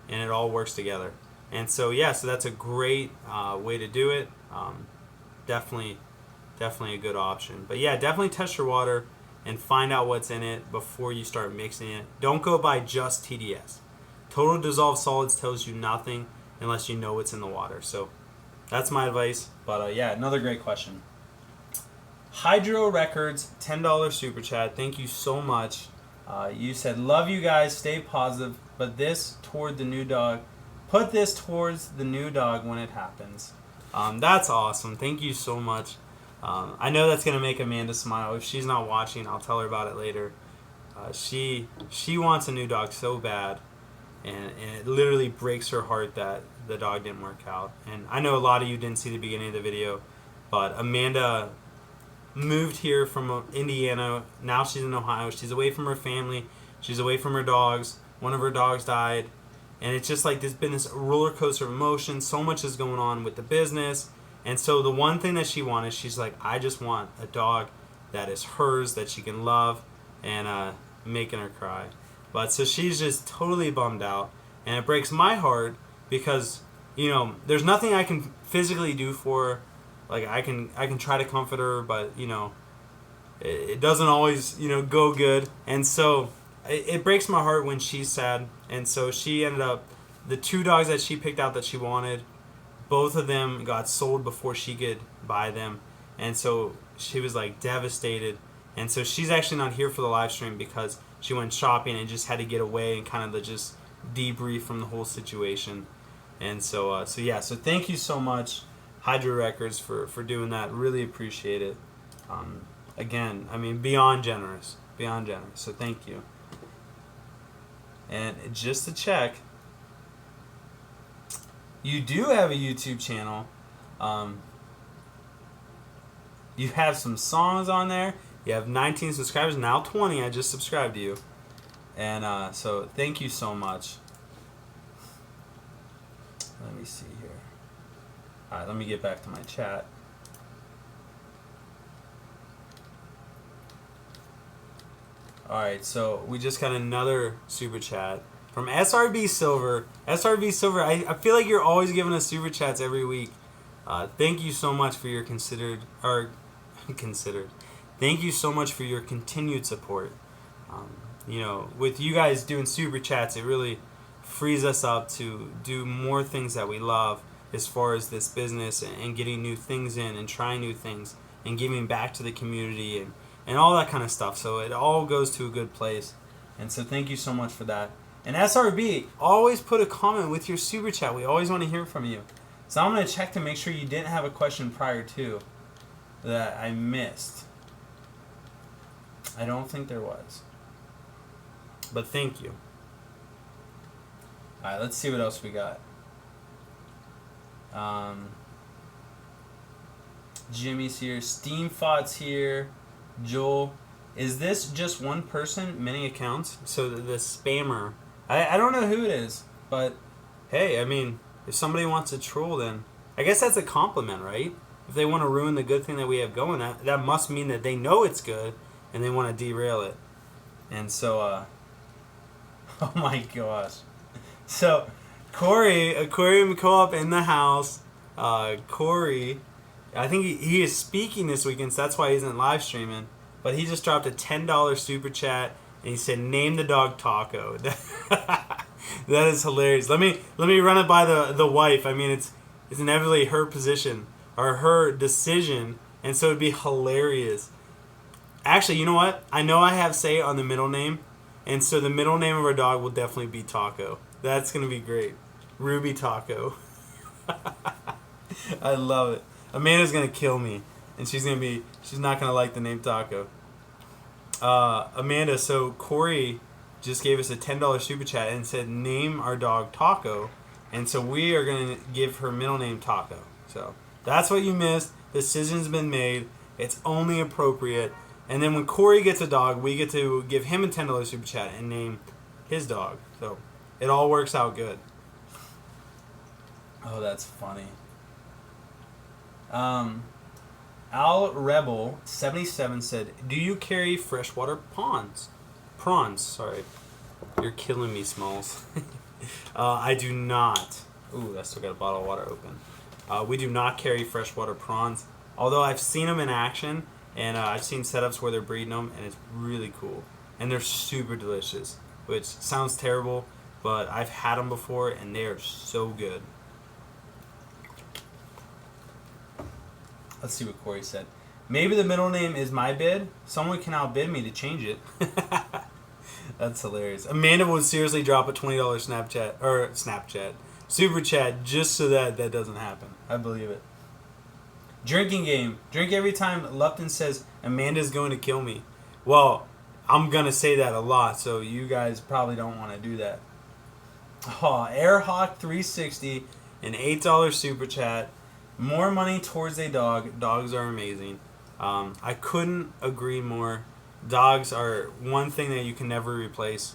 S1: and it all works together. And so yeah, so that's a great way to do it. Definitely a good option. But yeah, definitely test your water and find out what's in it before you start mixing it. Don't go by just TDS. Total dissolved solids tells you nothing unless you know what's in the water. So that's my advice. But yeah, another great question. Hydro Records, $10 super chat. Thank you so much. You said, love you guys, stay positive, but this toward the new dog. Put this towards the new dog when it happens. That's awesome. Thank you so much. I know that's going to make Amanda smile. If she's not watching, I'll tell her about it later. She wants a new dog so bad, and it literally breaks her heart that the dog didn't work out. And I know a lot of you didn't see the beginning of the video, but Amanda moved here from Indiana. Now she's in Ohio. She's away from her family. She's away from her dogs. One of her dogs died. And it's just like there's been this roller coaster of emotions. So much is going on with the business. And so the one thing that she wanted, she's like, I just want a dog that is hers, that she can love, and making her cry. But so she's just totally bummed out. And it breaks my heart because, there's nothing I can physically do for her. Like I can try to comfort her, but it doesn't always go good. And so it breaks my heart when she's sad. And so she ended up, the 2 dogs that she picked out that she wanted, both of them got sold before she could buy them. And so she was like devastated. And so she's actually not here for the live stream because she went shopping and just had to get away and kind of just debrief from the whole situation. And so yeah, so thank you so much, Hydro Records, for doing that. Really appreciate it. Again, I mean, beyond generous. So thank you. And just to check, you do have a YouTube channel. You have some songs on there. You have 19 subscribers, now 20. I just subscribed to you. And so thank you so much. Let me see here. Alright, let me get back to my chat. Alright, so we just got another super chat from SRB Silver. SRB Silver, I feel like you're always giving us super chats every week. Thank you so much for your Thank you so much for your continued support. With you guys doing super chats, it really frees us up to do more things that we love as far as this business and getting new things in and trying new things and giving back to the community and all that kind of stuff. So it all goes to a good place. And so thank you so much for that. And SRB, always put a comment with your super chat. We always want to hear from you. So I'm going to check to make sure you didn't have a question prior to that I missed. I don't think there was. But thank you. Alright, let's see what else we got. Jimmy's here. Steam Fott's here. Joel. Is this just one person? Many accounts? So the spammer. I don't know who it is. But hey, I mean, If somebody wants to troll, then I guess that's a compliment, right? If they want to ruin the good thing that we have going, that must mean that they know it's good and they want to derail it. And so, oh my gosh. So, Corey, Aquarium Co-op in the house. Corey, I think he is speaking this weekend, so that's why he isn't live streaming. But he just dropped a $10 super chat, and he said, "Name the dog Taco." That is hilarious. Let me run it by the wife. I mean, it's inevitably her position or her decision, and so it'd be hilarious. Actually, you know what? I know I have say on the middle name, and so the middle name of our dog will definitely be Taco. That's gonna be great. Ruby Taco. I love it. Amanda's gonna kill me, and she's not gonna like the name Taco. Amanda, so Corey just gave us a $10 super chat and said, "Name our dog Taco," and so we are gonna give her middle name Taco. So that's what you missed. The decision's been made. It's only appropriate. And then when Corey gets a dog, we get to give him a $10 super chat and name his dog. So it all works out good. Oh, that's funny. Al Rebel 77 said, "Do you carry freshwater prawns? Sorry, you're killing me, Smalls." I do not. Ooh, I still got a bottle of water open. We do not carry freshwater prawns, although I've seen them in action, and I've seen setups where they're breeding them, and it's really cool. And they're super delicious, which sounds terrible, but I've had them before, and they are so good. Let's see what Corey said. "Maybe the middle name is my bid. Someone can outbid me to change it." That's hilarious. Amanda would seriously drop a $20 Snapchat super chat just so that doesn't happen. I believe it. Drinking game. Drink every time Lupton says Amanda's going to kill me. Well, I'm gonna say that a lot, so you guys probably don't want to do that. Oh, Airhawk 360, an $8 super chat. More money towards a dog. Dogs are amazing. I couldn't agree more. Dogs are one thing that you can never replace.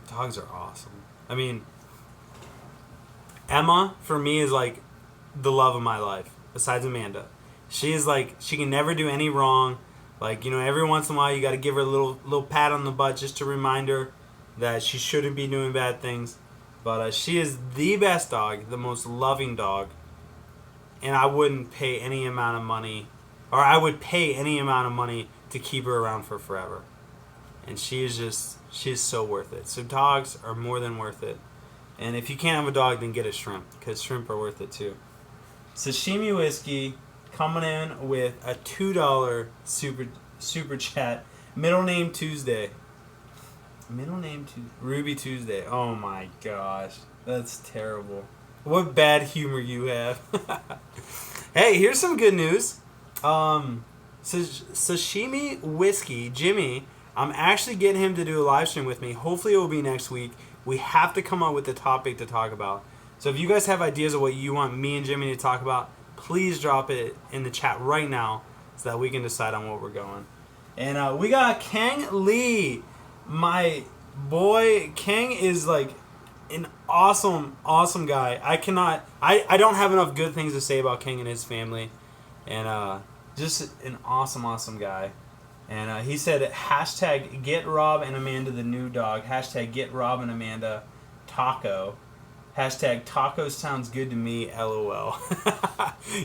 S1: Dogs are awesome. I mean, Emma, for me, is like the love of my life, besides Amanda. She is like, she can never do any wrong. Like, you know, every once in a while you got to give her a little pat on the butt just to remind her that she shouldn't be doing bad things. But she is the best dog, the most loving dog. And I wouldn't pay any amount of money, or I would pay any amount of money to keep her around for forever. And she is so worth it. So dogs are more than worth it. And if you can't have a dog, then get a shrimp, because shrimp are worth it too. Sashimi Whiskey coming in with a $2 super chat. Middle name Tuesday. Ruby Tuesday. Oh my gosh. That's terrible. What bad humor you have. Hey, here's some good news. Sashimi Whiskey, Jimmy, I'm actually getting him to do a live stream with me. Hopefully it will be next week. We have to come up with a topic to talk about. So if you guys have ideas of what you want me and Jimmy to talk about, please drop it in the chat right now so that we can decide on what we're going. And we got Kang Lee. My boy, Kang is like an awesome guy. I don't have enough good things to say about Kang and his family. And just an awesome guy. And he said, hashtag get Rob and Amanda the new dog. Hashtag get Rob and Amanda Taco. Hashtag taco sounds good to me, LOL.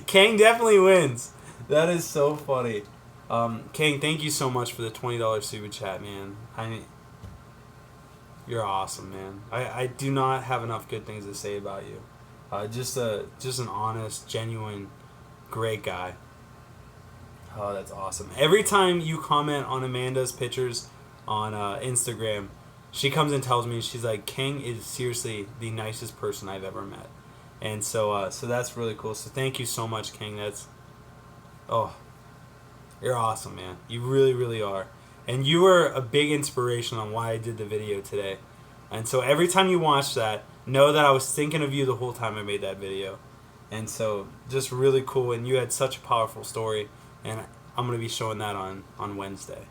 S1: Kang definitely wins. That is so funny. Kang, thank you so much for the $20 super chat, man. You're awesome, man. I do not have enough good things to say about you. Just an honest, genuine, great guy. Oh, that's awesome. Every time you comment on Amanda's pictures on Instagram, she comes and tells me, she's like, King is seriously the nicest person I've ever met. And so that's really cool. So thank you so much, King. You're awesome, man. You really, really are. And you were a big inspiration on why I did the video today. And so every time you watch that, know that I was thinking of you the whole time I made that video. And so just really cool. And you had such a powerful story. And I'm going to be showing that on Wednesday.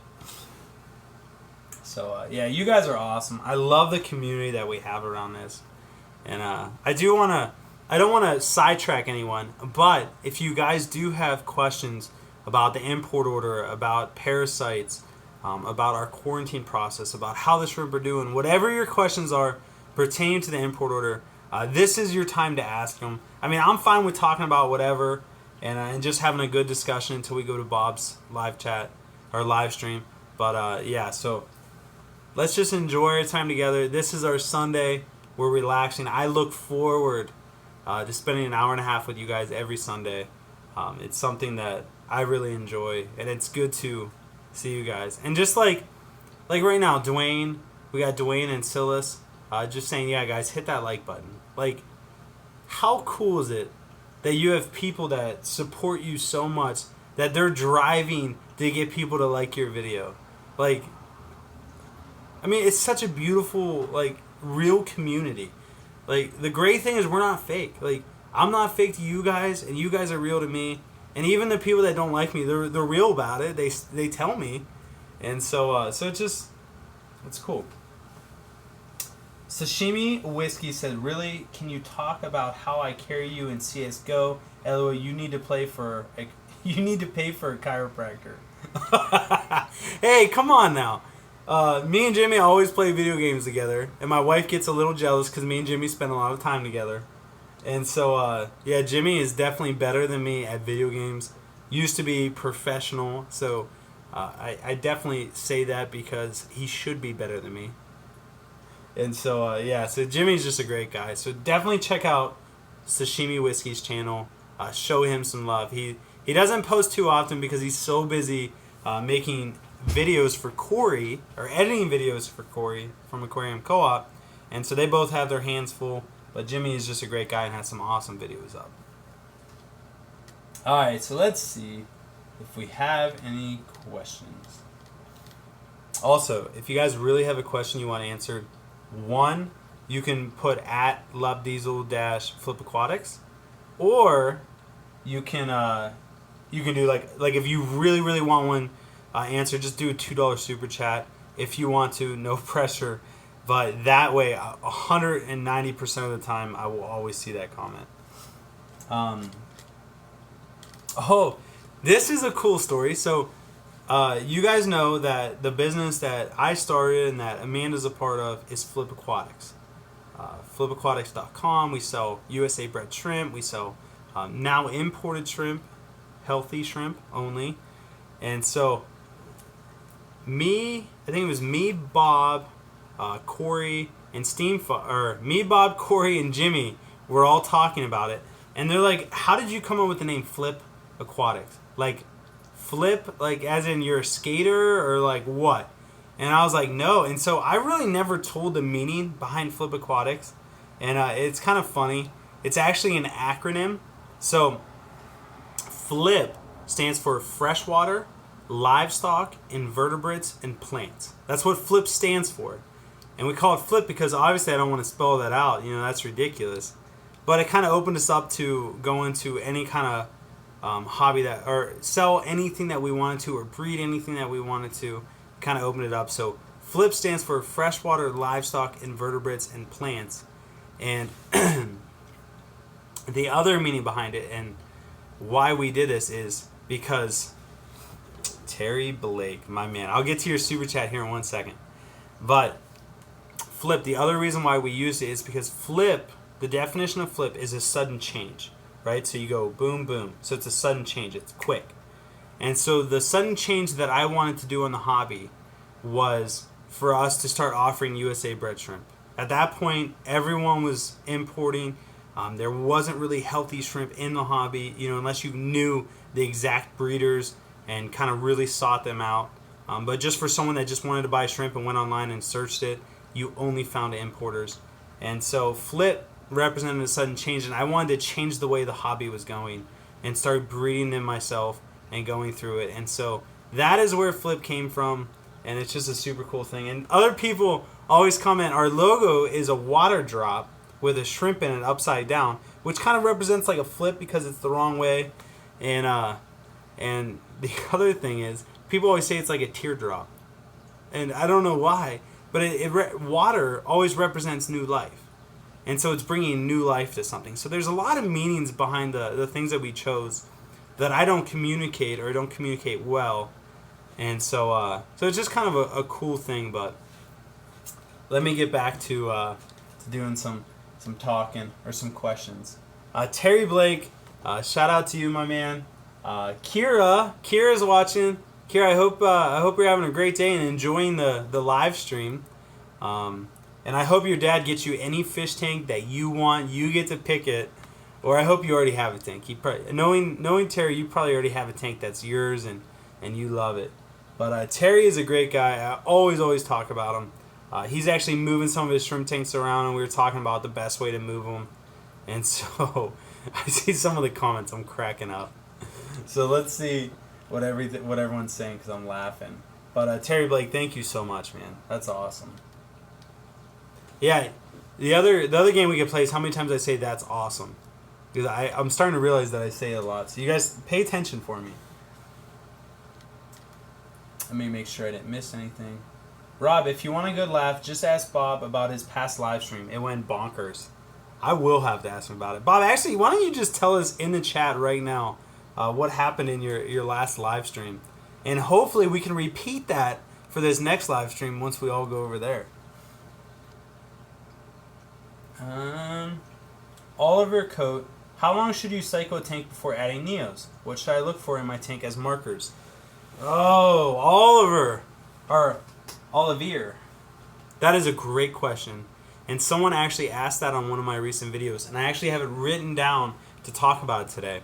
S1: So, yeah, you guys are awesome. I love the community that we have around this. And I don't want to sidetrack anyone, but if you guys do have questions about the import order, about parasites, about our quarantine process, about how the shrimp are doing, whatever your questions are pertaining to the import order, this is your time to ask them. I mean, I'm fine with talking about whatever and just having a good discussion until we go to Bob's live chat or live stream. But yeah, so let's just enjoy our time together. This is our Sunday. We're relaxing. I look forward to spending an hour and a half with you guys every Sunday. It's something that I really enjoy, and it's good to see you guys. And just like right now, Dwayne, we got Dwayne and Silas just saying, yeah, guys, hit that like button. Like, how cool is it that you have people that support you so much that they're driving to get people to like your video? Like, I mean, it's such a beautiful, like, real community. Like, the great thing is we're not fake. Like, I'm not fake to you guys, and you guys are real to me. And even the people that don't like me, they're real about it. They tell me. And so it's cool. Sashimi Whiskey said, really, can you talk about how I carry you in CSGO? LOL, you need to pay for a chiropractor. Hey, come on now. Me and Jimmy always play video games together, and my wife gets a little jealous because me and Jimmy spend a lot of time together. And so, yeah, Jimmy is definitely better than me at video games. Used to be professional, so I definitely say that because he should be better than me. And so, yeah, so Jimmy's just a great guy. So definitely check out Sashimi Whiskey's channel. Show him some love. He doesn't post too often because he's so busy making videos for Corey, or editing videos for Corey from Aquarium Co-op. And so they both have their hands full. But Jimmy is just a great guy and has some awesome videos up. Alright, so let's see if we have any questions. Also, if you guys really have a question you want answered, one, you can put at LobDiesel-Flip Aquatics, or you can do like if you really want one answered, just do a $2 super chat if you want to, no pressure. But that way, 190% of the time, I will always see that comment. Oh, this is a cool story. So, you guys know that the business that I started and that Amanda's a part of is Flip Aquatics. FlipAquatics.com. We sell USA bred shrimp. We sell now imported shrimp, healthy shrimp only. And so, I think it was me, Bob, Corey, and Bob, Corey, and Jimmy were all talking about it. And they're like, how did you come up with the name Flip Aquatics? Like, flip, like as in you're a skater, or like what? And I was like, no. And so I really never told the meaning behind Flip Aquatics. And it's kind of funny. It's actually an acronym. So, FLIP stands for freshwater, livestock, invertebrates, and plants. That's what FLIP stands for. And we call it Flip because obviously I don't want to spell that out. You know, that's ridiculous. But it kind of opened us up to go into any kind of hobby or sell anything that we wanted to, or breed anything that we wanted to. Kind of opened it up. So Flip stands for freshwater, livestock, invertebrates, and plants. And the other meaning behind it and why we did this is because Terry Blake, my man. I'll get to your super chat here in 1 second. But Flip, the other reason why we use it is because flip, the definition of flip is a sudden change, right? So you go boom, boom. So it's a sudden change. It's quick. And so the sudden change that I wanted to do on the hobby was for us to start offering USA bred shrimp. At that point, everyone was importing. There wasn't really healthy shrimp in the hobby, you know, unless you knew the exact breeders and kind of really sought them out. But just for someone that just wanted to buy shrimp and went online and searched it, you only found importers. And so Flip represented a sudden change, and I wanted to change the way the hobby was going and start breeding them myself and going through it. And so that is where Flip came from, and it's just a super cool thing. And other people always comment, our logo is a water drop with a shrimp in it upside down, which kind of represents like a flip because it's the wrong way. And the other thing is, people always say it's like a teardrop. And I don't know why, but water always represents new life. And so it's bringing new life to something. So there's a lot of meanings behind the things that we chose that I don't communicate or don't communicate well. And so it's just kind of a cool thing. But let me get back to doing some talking or some questions. Terry Blake, shout out to you, my man. Kira's watching. Kira, I hope you're having a great day and enjoying the live stream. And I hope your dad gets you any fish tank that you want. You get to pick it. Or I hope you already have a tank. Knowing Terry, you probably already have a tank that's yours and you love it. But Terry is a great guy. I always talk about him. He's actually moving some of his shrimp tanks around, and we were talking about the best way to move them. And so I see some of the comments. I'm cracking up. So let's see what everyone's saying because I'm laughing. But Terry Blake, thank you so much, man. That's awesome. Yeah, the other game we could play is how many times I say that's awesome. Because I'm starting to realize that I say it a lot. So you guys pay attention for me. Let me make sure I didn't miss anything. Rob, if you want a good laugh, just ask Bob about his past live stream. It went bonkers. I will have to ask him about it. Bob, actually, why don't you just tell us in the chat right now what happened in your last live stream. And hopefully we can repeat that for this next live stream once we all go over there. Oliver Coat, how long should you cycle a tank before adding Neos? What should I look for in my tank as markers? Oh, Oliver. Or Olivier. That is a great question. And someone actually asked that on one of my recent videos. And I actually have it written down to talk about it today.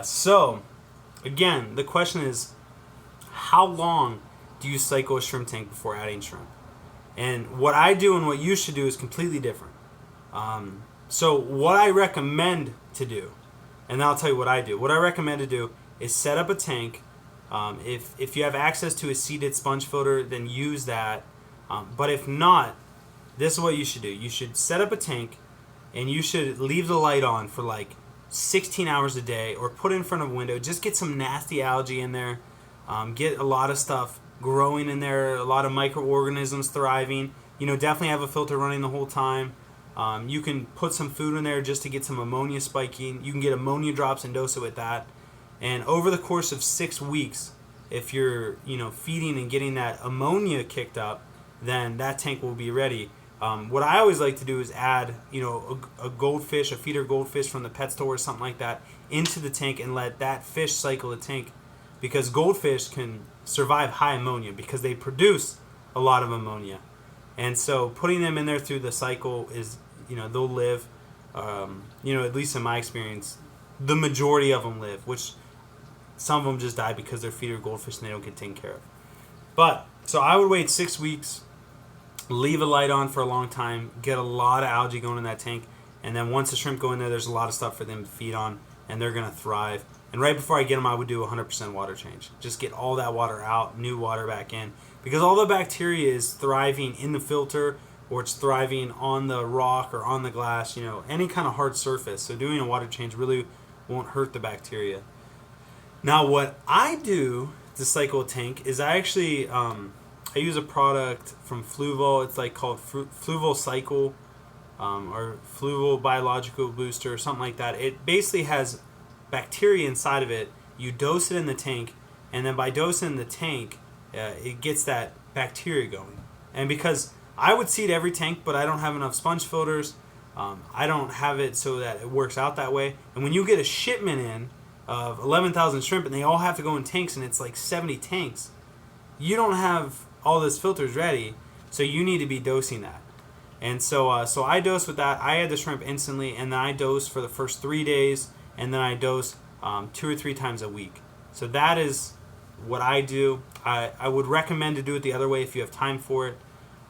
S1: So, again, the question is, how long do you cycle a shrimp tank before adding shrimp? And what I do and what you should do is completely different. So what I recommend to do, and I'll tell you what I do. What I recommend to do is set up a tank. If you have access to a seated sponge filter, then use that. But if not, this is what you should do. You should set up a tank, and you should leave the light on for like 16 hours a day, or put it in front of a window. Just get some nasty algae in there. Get a lot of stuff growing in there, a lot of microorganisms thriving. Definitely have a filter running the whole time. You can put some food in there just to get some ammonia spiking. You can get ammonia drops and dose it with that. And over the course of 6 weeks, if you're feeding and getting that ammonia kicked up, then that tank will be ready. What I always like to do is add a goldfish, a feeder goldfish from the pet store or something like that into the tank and let that fish cycle the tank, because goldfish can survive high ammonia because they produce a lot of ammonia. And so putting them in there through the cycle is, they'll live, at least in my experience, the majority of them live, which some of them just die because they're feeder goldfish and they don't get taken care of. But, so I would wait 6 weeks, leave a light on for a long time, get a lot of algae going in that tank, and then once the shrimp go in there, there's a lot of stuff for them to feed on, and they're going to thrive. And right before I get them, I would do a 100% water change. Just get all that water out, new water back in. Because all the bacteria is thriving in the filter, or it's thriving on the rock or on the glass, any kind of hard surface. So doing a water change really won't hurt the bacteria. Now what I do to cycle a tank is I actually, I use a product from Fluval. It's like called Fluval Cycle, or Fluval Biological Booster or something like that. It basically has bacteria inside of it. You dose it in the tank, and then by dosing the tank, it gets that bacteria going. And because I would seed every tank, but I don't have enough sponge filters, I don't have it so that it works out that way. And when you get a shipment in of 11,000 shrimp and they all have to go in tanks, and it's like 70 tanks, you don't have all those filters ready, so you need to be dosing that. And so I dose with that. I add the shrimp instantly, and then I dose for the first 3 days, and then I dose 2 or 3 times a week. So that is what I do. I would recommend to do it the other way if you have time for it,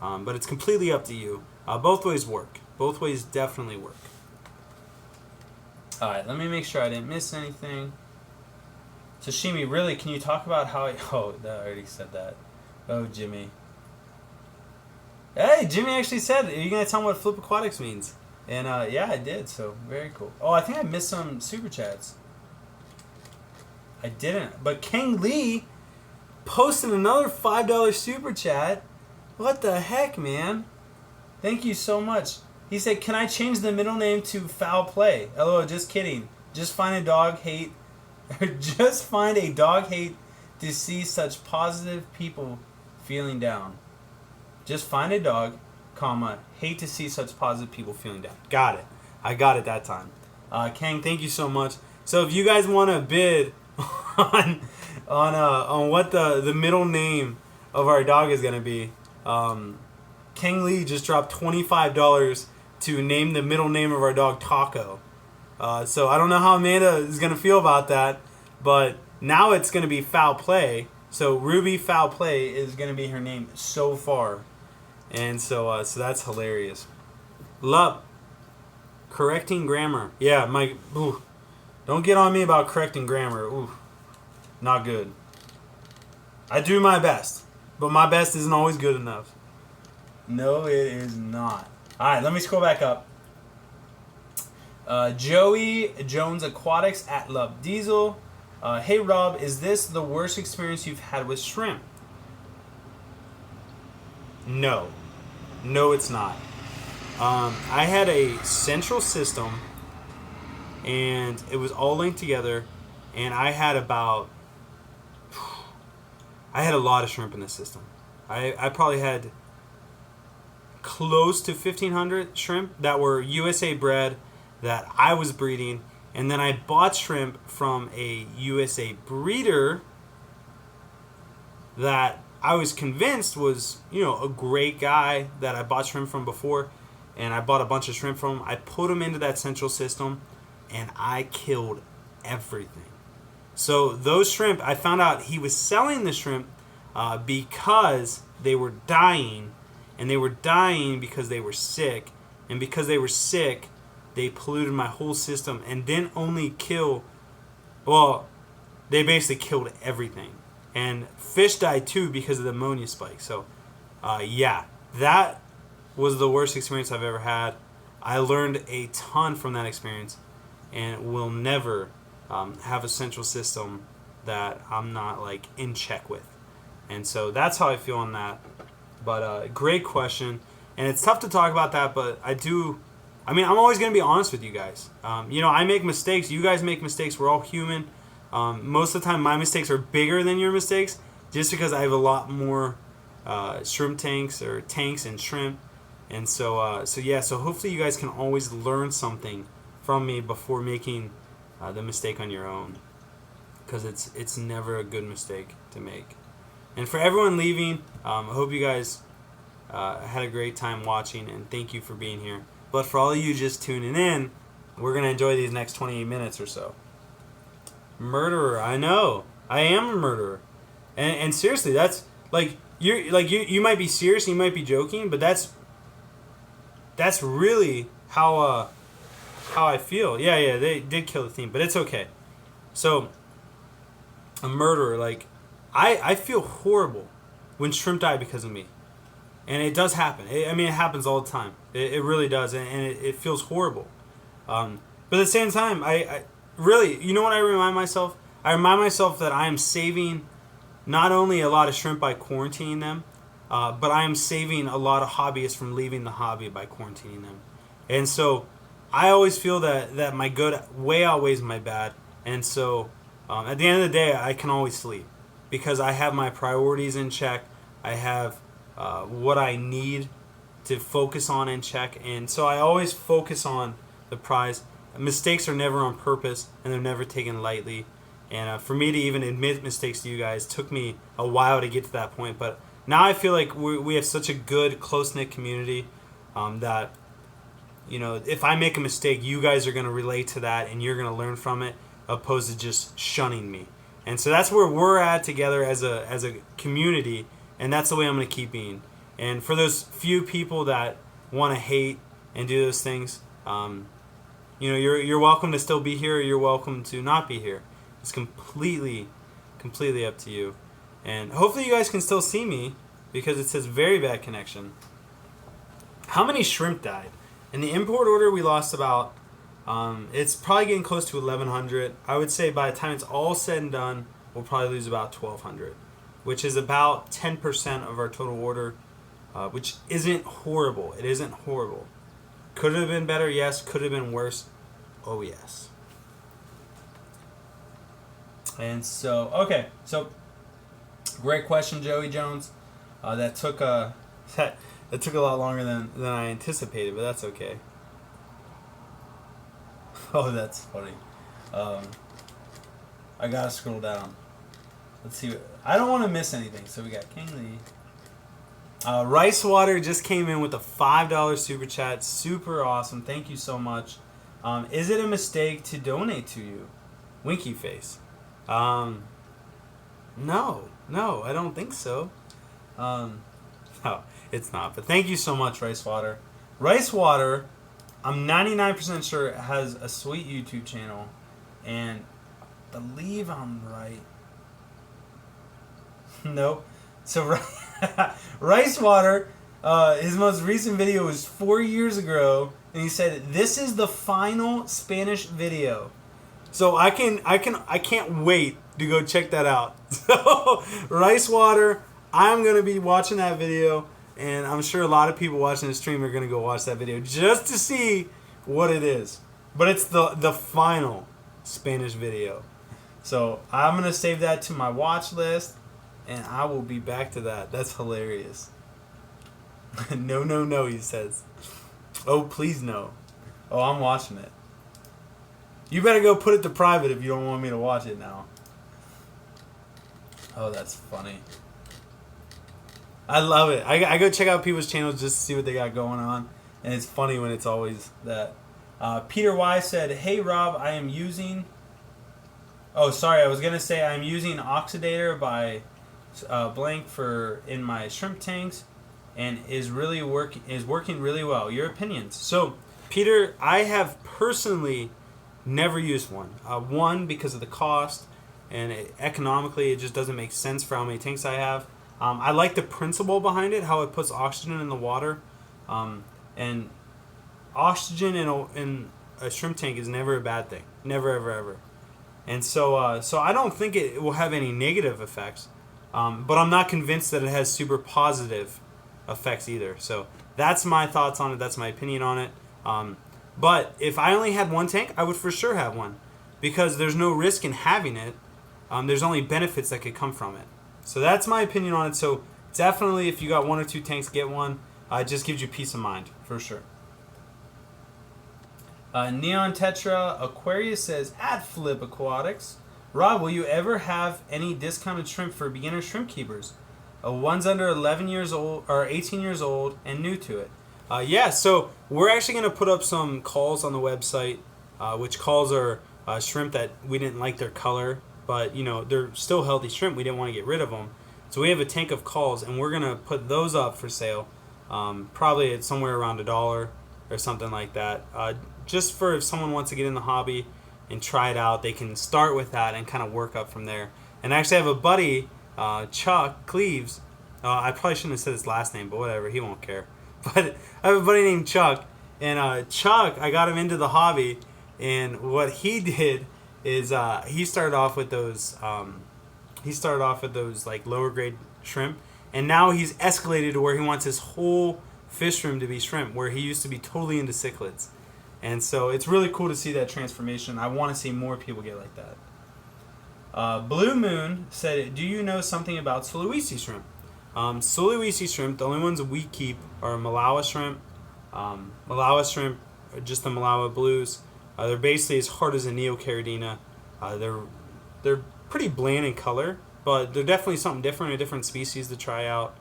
S1: but it's completely up to you. Both ways work. Both ways definitely work. Alright, let me make sure I didn't miss anything. Sashimi, really, can you talk about how oh, I already said that. Oh, Jimmy. Hey, Jimmy actually said, are you going to tell him what Flip Aquatics means? And yeah, I did, so very cool. Oh, I think I missed some super chats. I didn't, but King Lee posted another $5 super chat. What the heck, man? Thank you so much. He said, "Can I change the middle name to Foul Play?" LOL, just kidding. Just find a dog hate. Just find a dog hate to see such positive people feeling down. Just find a dog, comma, hate to see such positive people feeling down. Got it. I got it that time. Kang, thank you so much. So if you guys want to bid on what the middle name of our dog is gonna be, Kang Lee just dropped $25 to name the middle name of our dog Taco. So I don't know how Amanda is gonna feel about that, but now it's gonna be Foul Play. So Ruby Foul Play is gonna be her name so far, and so that's hilarious. Love correcting grammar. Yeah, Mike. Ooh, don't get on me about correcting grammar. Ooh, not good. I do my best, but my best isn't always good enough. No, it is not. All right, let me scroll back up. Joey Jones Aquatics at Love Diesel. Hey Rob, is this the worst experience you've had with shrimp? No, it's not. I had a central system, and it was all linked together, and I had a lot of shrimp in the system. I probably had close to 1,500 shrimp that were USA bred that I was breeding, and then I bought shrimp from a USA breeder that I was convinced was, a great guy that I bought shrimp from before, and I bought a bunch of shrimp from him. I put them into that central system, and I killed everything. So those shrimp, I found out he was selling the shrimp because they were dying, and they were dying because they were sick, and because they were sick, they polluted my whole system and didn't only kill, they basically killed everything. And fish died too because of the ammonia spike. So, that was the worst experience I've ever had. I learned a ton from that experience, and will never have a central system that I'm not in check with. And so that's how I feel on that. But great question. And it's tough to talk about that, but I'm always going to be honest with you guys. I make mistakes. You guys make mistakes. We're all human. Most of the time, my mistakes are bigger than your mistakes, just because I have a lot more shrimp tanks and shrimp. And so hopefully you guys can always learn something from me before making the mistake on your own, because it's never a good mistake to make. And for everyone leaving, I hope you guys had a great time watching, and thank you for being here. But for all of you just tuning in, we're going to enjoy these next 28 minutes or so. Murderer, I know. I am a murderer. And seriously, that's you might be serious, you might be joking, but that's really how I feel. Yeah, they did kill the theme, but it's okay. So, a murderer, I feel horrible when shrimp die because of me. And it does happen. It happens all the time. It really does, and it feels horrible. But at the same time, I really, you know what I remind myself? I remind myself that I am saving not only a lot of shrimp by quarantining them, but I am saving a lot of hobbyists from leaving the hobby by quarantining them. And so I always feel that my good way outweighs my bad. And so at the end of the day, I can always sleep because I have my priorities in check. I have what I need to focus on in check, and so I always focus on the prize. Mistakes are never on purpose, and they're never taken lightly. And for me to even admit mistakes to you guys took me a while to get to that point. But now I feel like we have such a good, close-knit community that, if I make a mistake, you guys are going to relate to that, and you're going to learn from it, opposed to just shunning me. And so that's where we're at together as a community, and that's the way I'm going to keep being. And for those few people that want to hate and do those things, you're welcome to still be here, or you're welcome to not be here. It's completely up to you. And hopefully you guys can still see me, because it says very bad connection. How many shrimp died? In the import order, we lost about, it's probably getting close to 1,100. I would say by the time it's all said and done, we'll probably lose about 1,200, which is about 10% of our total order, which isn't horrible. It isn't horrible. Could it have been better? Yes. Could it have been worse? Oh, yes. And so, okay. So, great question, Joey Jones. That took a lot longer than I anticipated, but that's okay. Oh, that's funny. I gotta scroll down. Let's see. I don't want to miss anything. So we got King Lee. Rice Water just came in with a $5 super chat. Super awesome. Thank you so much. Is it a mistake to donate to you? Winky face. No, I don't think so. No, it's not. But thank you so much, Rice Water. Rice Water, I'm 99% sure it has a sweet YouTube channel, and I believe I'm right. Nope. So Rice Water, his most recent video was 4 years ago, and he said this is the final Spanish video. So I can't wait to go check that out. So Rice Water, I'm gonna be watching that video, and I'm sure a lot of people watching the stream are gonna go watch that video just to see what it is. But it's the final Spanish video. So I'm gonna save that to my watch list, and I will be back to that. That's hilarious. No, he says. Oh, please no. Oh, I'm watching it. You better go put it to private if you don't want me to watch it now. Oh, that's funny. I love it. I go check out people's channels just to see what they got going on. And it's funny when it's always that. Peter Y said, "Hey Rob, I am using..." Oh, sorry. I was going to say I'm using Oxidator by blank in my shrimp tanks, and is working really well. Your opinions? So, Peter, I have personally never used one. One, because of the cost, and economically it just doesn't make sense for how many tanks I have. I like the principle behind it, how it puts oxygen in the water, and oxygen in a shrimp tank is never a bad thing. Never, ever, ever. And so I don't think it will have any negative effects, but I'm not convinced that it has super positive effects either. So that's my thoughts on it. That's my opinion on it. But if I only had one tank, I would for sure have one, because there's no risk in having it. There's only benefits that could come from it. So that's my opinion on it. So definitely, if you got 1 or 2 tanks, get one. It just gives you peace of mind, for sure. Neon Tetra Aquarius says, at Flip Aquatics, Rob, will you ever have any discounted shrimp for beginner shrimp keepers? One's under 11 years old or 18 years old and new to it. Yeah, so we're actually going to put up some calls on the website, which calls are shrimp that we didn't like their color, but they're still healthy shrimp. We didn't want to get rid of them. So we have a tank of calls, and we're going to put those up for sale, probably at somewhere around $1 or something like that. Just for if someone wants to get in the hobby and try it out, they can start with that and kind of work up from there. And I actually have a buddy, Chuck Cleaves. I probably shouldn't have said his last name, but whatever, he won't care. But I have a buddy named Chuck, and Chuck, I got him into the hobby, and what he did is he started off with those like lower grade shrimp, and now he's escalated to where he wants his whole fish room to be shrimp, where he used to be totally into cichlids. And so it's really cool to see that transformation. I want to see more people get like that. Blue Moon said, do you know something about Sulawesi shrimp? Sulawesi shrimp, the only ones we keep are Malawa shrimp. Malawa shrimp are just the Malawa blues. They're basically as hard as a Neocaridina. They're pretty bland in color, but they're definitely something different, a different species to try out.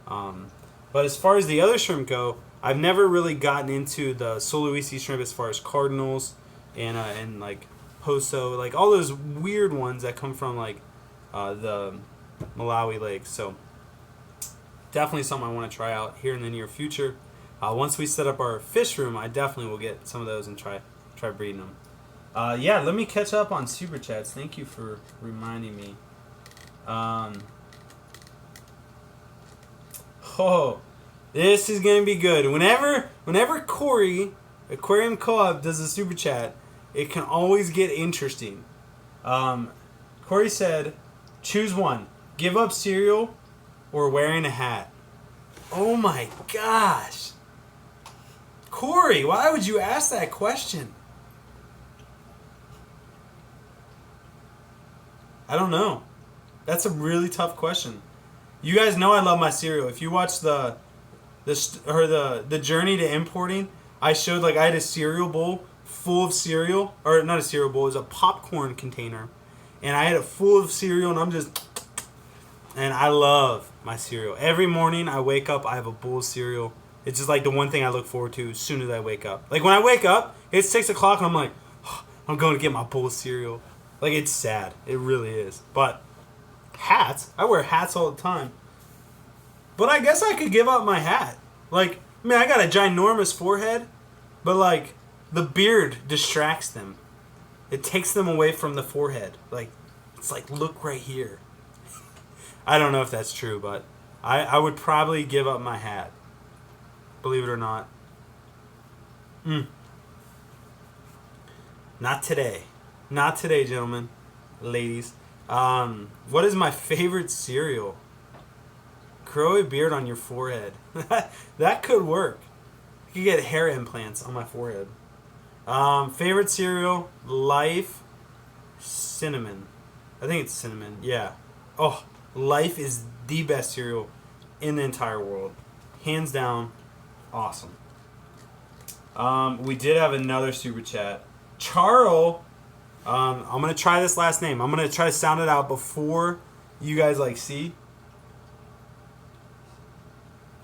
S1: But as far as the other shrimp go, I've never really gotten into the Sulawesi shrimp as far as cardinals and like poso, like all those weird ones that come from like the Malawi lakes. So definitely something I want to try out here in the near future. Once we set up our fish room, I definitely will get some of those and try breeding them. Yeah, let me catch up on super chats. Thank you for reminding me. Oh, this is gonna be good. Whenever Corey, Aquarium Co-op, does a super chat, it can always get interesting. Corey said, choose one: give up cereal or wearing a hat. Oh my gosh, Corey, why would you ask that question? I don't know. That's a really tough question. You guys know I love my cereal. If you watch the journey to importing, I showed like I had a cereal bowl full of cereal, or not a cereal bowl, it was a popcorn container, and I had it full of cereal, and I love my cereal. Every morning I wake up, I have a bowl of cereal. It's just like the one thing I look forward to as soon as I wake up. Like when I wake up, it's 6 o'clock and I'm like, oh, I'm going to get my bowl of cereal. Like it's sad. It really is. But hats, I wear hats all the time. But I guess I could give up my hat. Like, I mean, I got a ginormous forehead, but like the beard distracts them. It takes them away from the forehead. Like, it's like, look right here. I don't know if that's true, but I would probably give up my hat. Believe it or not. Not today. Not today, gentlemen. Ladies. What is my favorite cereal? Grow a beard on your forehead. That could work. You could get hair implants on my forehead. Favorite cereal? Life. Cinnamon. I think it's cinnamon. Yeah. Oh, Life is the best cereal in the entire world. Hands down. Awesome. We did have another super chat. Charles. I'm going to try this last name. I'm going to try to sound it out before you guys like see.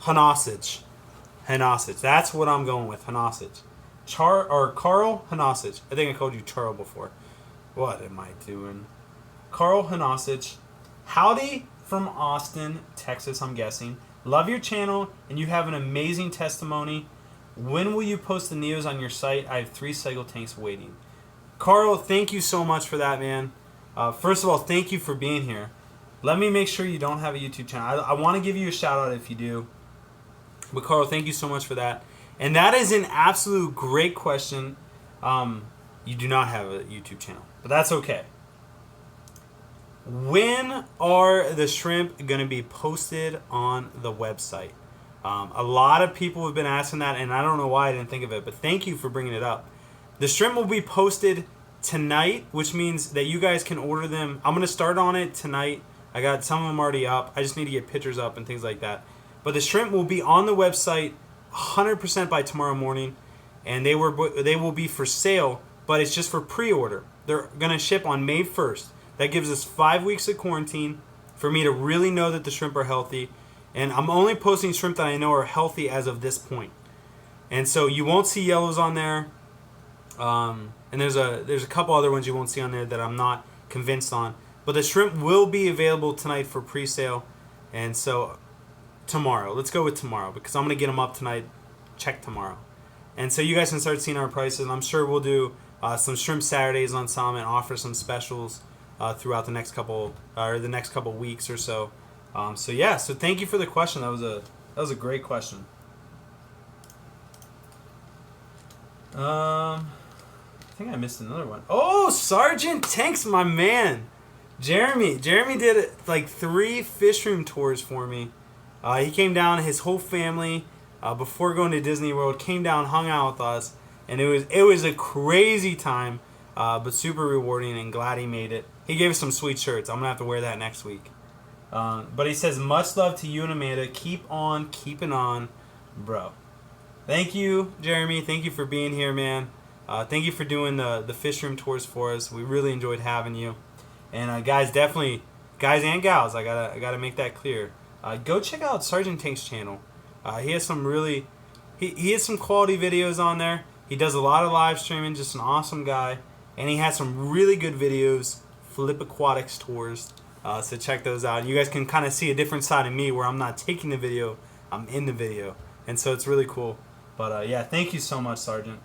S1: Hanosic. That's what I'm going with. Hanosic. Carl Hanosic. I think I called you Charles before. What am I doing? Carl Hanosic. Howdy from Austin, Texas, I'm guessing. Love your channel, and you have an amazing testimony. When will you post the Neos on your site? I have 3 cycle tanks waiting. Carl, thank you so much for that, man. First of all, thank you for being here. Let me make sure you don't have a YouTube channel. I want to give you a shout out if you do. But Carl, thank you so much for that. And that is an absolute great question. You do not have a YouTube channel, but that's okay. When are the shrimp going to be posted on the website? A lot of people have been asking that, and I don't know why I didn't think of it, but thank you for bringing it up. The shrimp will be posted tonight, which means that you guys can order them. I'm going to start on it tonight. I got some of them already up. I just need to get pictures up and things like that. But the shrimp will be on the website 100% by tomorrow morning, and they will be for sale, but it's just for pre-order. They're going to ship on May 1st. That gives us 5 weeks of quarantine for me to really know that the shrimp are healthy. And I'm only posting shrimp that I know are healthy as of this point. And so you won't see yellows on there. And there's a couple other ones you won't see on there that I'm not convinced on. But the shrimp will be available tonight for pre-sale. And so tomorrow. Let's go with tomorrow because I'm going to get them up tonight. Check tomorrow. And so you guys can start seeing our prices. I'm sure we'll do some shrimp Saturdays on some and offer some specials throughout the next couple weeks or so. So thank you for the question. That was a great question. I think I missed another one. Oh, Sergeant Tanks, my man. Jeremy did like 3 fish room tours for me. He came down, his whole family, before going to Disney World, came down, hung out with us, and it was a crazy time, but super rewarding, and glad he made it. He gave us some sweet shirts. I'm gonna have to wear that next week. But he says, much love to you and Amanda. Keep on keeping on, bro. Thank you, Jeremy. Thank you for being here, man. Thank you for doing the fish room tours for us. We really enjoyed having you. And guys and gals, I gotta make that clear. Go check out Sergeant Tank's channel. He has some really, he has some quality videos on there. He does a lot of live streaming. Just an awesome guy, and he has some really good videos. Flip Aquatics tours. So check those out. You guys can kind of see a different side of me where I'm not taking the video, I'm in the video, and so it's really cool. But yeah, thank you so much, Sergeant.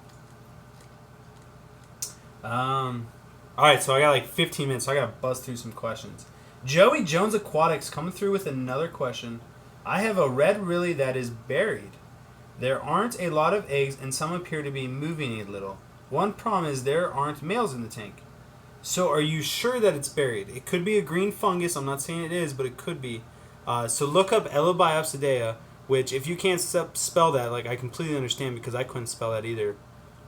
S1: Alright, so I got like 15 minutes, so I gotta buzz through some questions. Joey Jones Aquatics coming through with another question. I have a red Rilly that is buried. There aren't a lot of eggs, and some appear to be moving a little. One problem is there aren't males in the tank. So are you sure that it's buried? It could be a green fungus. I'm not saying it is, but it could be. So look up Elabiopsidea. which if you can't spell that, like, I completely understand because I couldn't spell that either.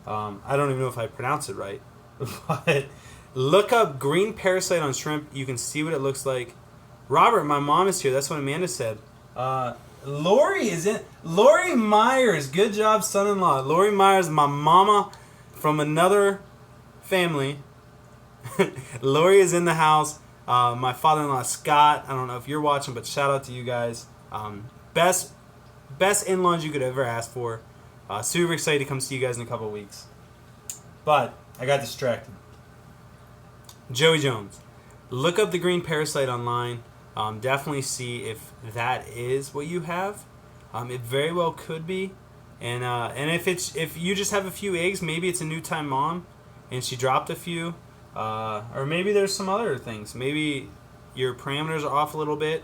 S1: I don't even know if I pronounced it right. But look up green parasite on shrimp. You can see what it looks like. Robert, my mom is here. That's what Amanda said. Lori is in. Lori Myers. Good job, son-in-law. Lori Myers, my mama from another family. Lori is in the house. My father-in-law, Scott. I don't know if you're watching, but shout out to you guys. Best in-laws you could ever ask for. Super excited to come see you guys in a couple of weeks. But I got distracted. Joey Jones. Look up the green parasite online. Definitely see if that is what you have. It very well could be. And if you just have a few eggs, maybe it's a new time mom and she dropped a few. Or maybe there's some other things. Maybe your parameters are off a little bit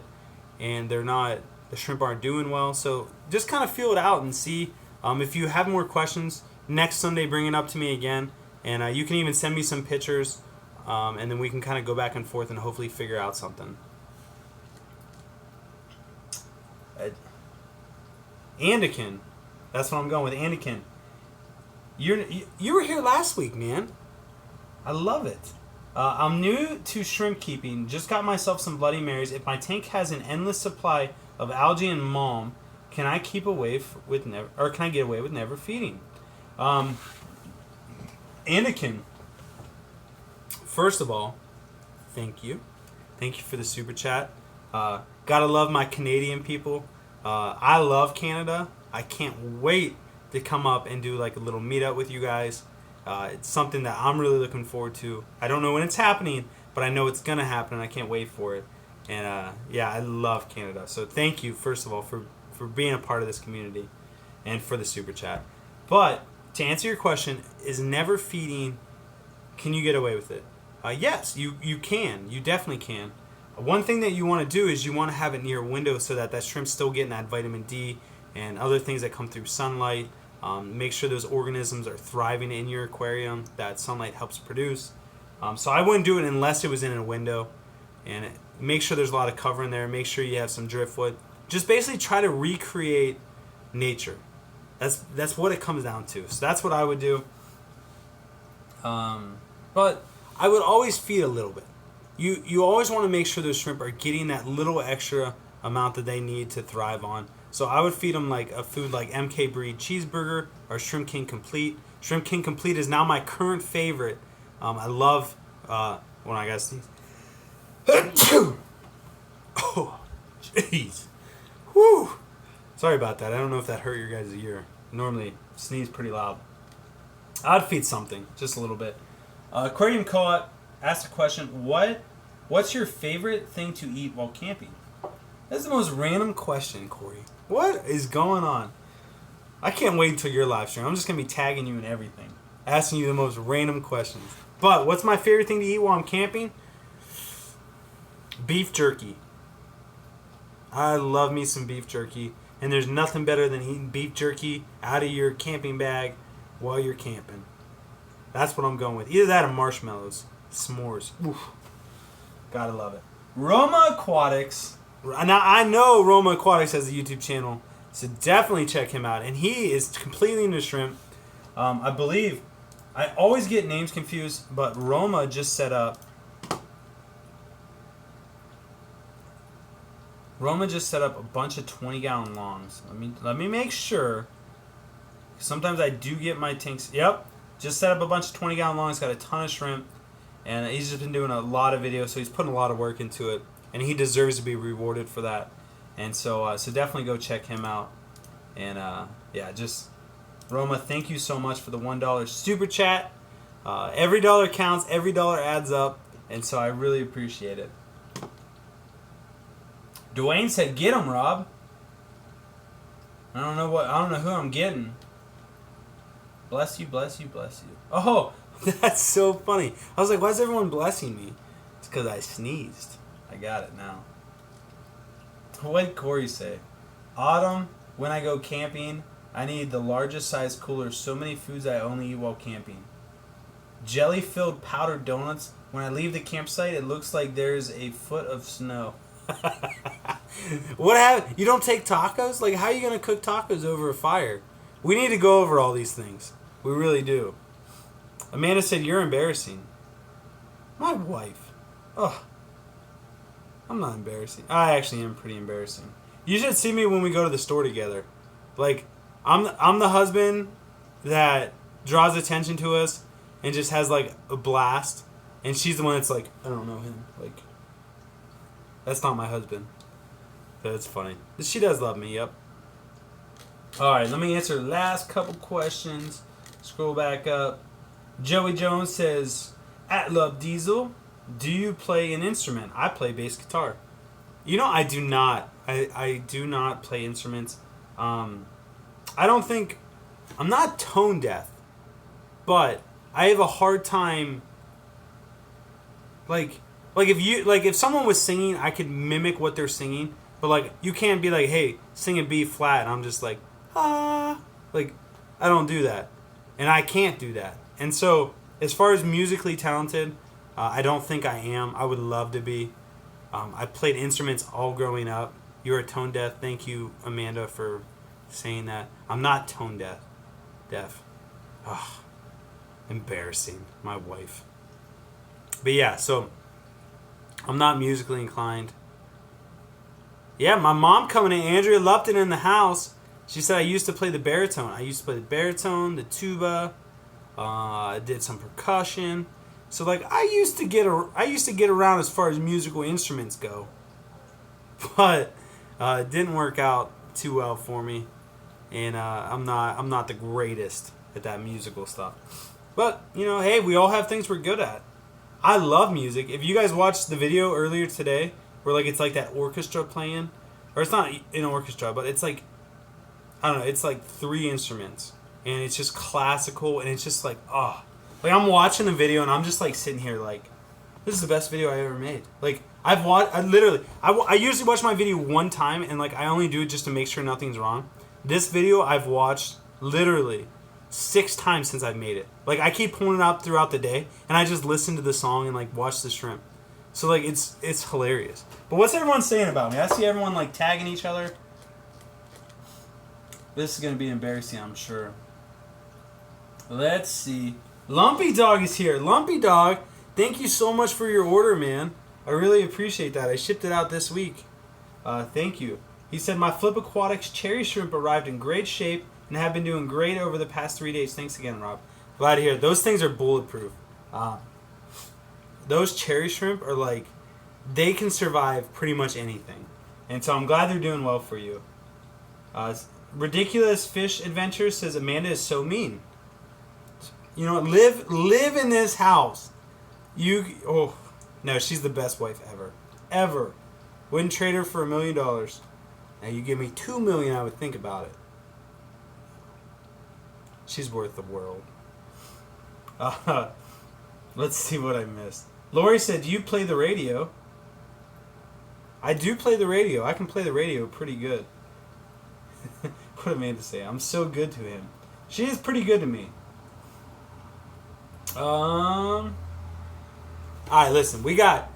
S1: and the shrimp aren't doing well. So just kind of feel it out and see. If you have more questions, next Sunday bring it up to me again. And you can even send me some pictures. And then we can kind of go back and forth and hopefully figure out something. Anakin. That's what I'm going with, Anakin. You were here last week, man. I love it. I'm new to shrimp keeping. Just got myself some Bloody Marys. If my tank has an endless supply of algae and mulm, can I get away with never feeding? Anakin. First of all, thank you. Thank you for the super chat. Gotta love my Canadian people. I love Canada. I can't wait to come up and do like a little meetup with you guys. It's something that I'm really looking forward to. I don't know when it's happening, but I know it's gonna happen, and I can't wait for it. And yeah, I love Canada. So thank you, first of all, for being a part of this community and for the super chat. But to answer your question, is never feeding, can you get away with it? Yes, you can. You definitely can. One thing that you want to do is you want to have it near a window so that shrimp's still getting that vitamin D and other things that come through sunlight. Make sure those organisms are thriving in your aquarium that sunlight helps produce. So I wouldn't do it unless it was in a window. And make sure there's a lot of cover in there. Make sure you have some driftwood. Just basically try to recreate nature. That's what it comes down to. So that's what I would do. But I would always feed a little bit. You always want to make sure those shrimp are getting that little extra amount that they need to thrive on. So I would feed them like a food like MK Breed Cheeseburger or Shrimp King Complete. Shrimp King Complete is now my current favorite. I love when I got sneeze. Oh, jeez. Whew. Sorry about that. I don't know if that hurt your guys' ear. Normally sneeze pretty loud. I'd feed something, just a little bit. Aquarium Co-op asked a question, what's your favorite thing to eat while camping? That's the most random question, Corey. What is going on? I can't wait until your live stream. I'm just going to be tagging you in everything. Asking you the most random questions. But what's my favorite thing to eat while I'm camping? Beef jerky. I love me some beef jerky. And there's nothing better than eating beef jerky out of your camping bag while you're camping. That's what I'm going with. Either that or marshmallows. S'mores. Oof. Gotta love it. Roma Aquatics. Now, I know Roma Aquatics has a YouTube channel, so definitely check him out. And he is completely into shrimp. I believe, I always get names confused, but Roma just set up a bunch of 20-gallon longs. Let me make sure. Sometimes I do get my tanks. Yep. Just set up a bunch of 20-gallon longs. Got a ton of shrimp. And he's just been doing a lot of videos, so he's putting a lot of work into it. And he deserves to be rewarded for that. And so definitely go check him out. And yeah, just Roma, thank you so much for the $1 super chat. Every dollar counts. Every dollar adds up. And so I really appreciate it. Dwayne said, "Get him, Rob." I don't know who I'm getting. Bless you, bless you, bless you. Oh, that's so funny. I was like, why is everyone blessing me? It's because I sneezed. I got it now. What did Corey say? Autumn, when I go camping, I need the largest size cooler. So many foods I only eat while camping. Jelly-filled powdered donuts. When I leave the campsite, it looks like there's a foot of snow. What happened? You don't take tacos? Like, how are you going to cook tacos over a fire? We need to go over all these things. We really do. Amanda said, you're embarrassing. My wife. Ugh. I'm not embarrassing. I actually am pretty embarrassing. You should see me when we go to the store together. Like, I'm the husband that draws attention to us and just has, like, a blast. And she's the one that's like, I don't know him. Like, that's not my husband. That's funny. She does love me, yep. Alright, let me answer the last couple questions. Scroll back up. Joey Jones says, at Love Diesel, do you play an instrument? I play bass guitar. You know, I do not. I do not play instruments. I don't think... I'm not tone deaf. But I have a hard time... Like if someone was singing, I could mimic what they're singing. But, like, you can't be like, hey, sing a B flat. And I'm just like, ah. Like, I don't do that. And I can't do that. And so, as far as musically talented, I don't think I am. I would love to be. I played instruments all growing up. You're a tone deaf. Thank you, Amanda, for saying that. I'm not tone deaf. Ugh. Embarrassing. My wife. But yeah, so I'm not musically inclined. Yeah, my mom coming in. Andrea Lupton in the house. She said I used to play the baritone. I used to play the baritone, the tuba. I did some percussion. So like I used to get around as far as musical instruments go. But it didn't work out too well for me, and I'm not the greatest at that musical stuff. But you know, hey, we all have things we're good at. I love music. If you guys watched the video earlier today, where like it's like that orchestra playing, or it's not an orchestra, but it's like, I don't know, it's like 3 instruments, and it's just classical, and it's just like, like I'm watching the video and I'm just like sitting here like, this is the best video I ever made. Like I usually watch my video one time, and like I only do it just to make sure nothing's wrong. This video I've watched literally 6 times since I've made it. Like I keep pulling it up throughout the day, and I just listen to the song and like watch the shrimp. So like it's hilarious. But what's everyone saying about me? I see everyone like tagging each other. This is gonna be embarrassing, I'm sure. Let's see. Lumpy Dog is here. Lumpy Dog, thank you so much for your order, man. I really appreciate that. I shipped it out this week. Thank you. He said my Flip Aquatics cherry shrimp arrived in great shape and have been doing great over the past 3 days. Thanks again, Rob. Glad to hear it. Those things are bulletproof. Those cherry shrimp are like, they can survive pretty much anything. And so I'm glad they're doing well for you. Ridiculous Fish Adventures says Amanda is so mean. You know, live in this house. No, she's the best wife ever. Wouldn't trade her for $1 million. Now you give me $2 million, I would think about it. She's worth the world. Let's see what I missed. Lori said, do you play the radio? I do play the radio. I can play the radio pretty good. What did Amanda say? I'm so good to him. She is pretty good to me. Alright, listen. We got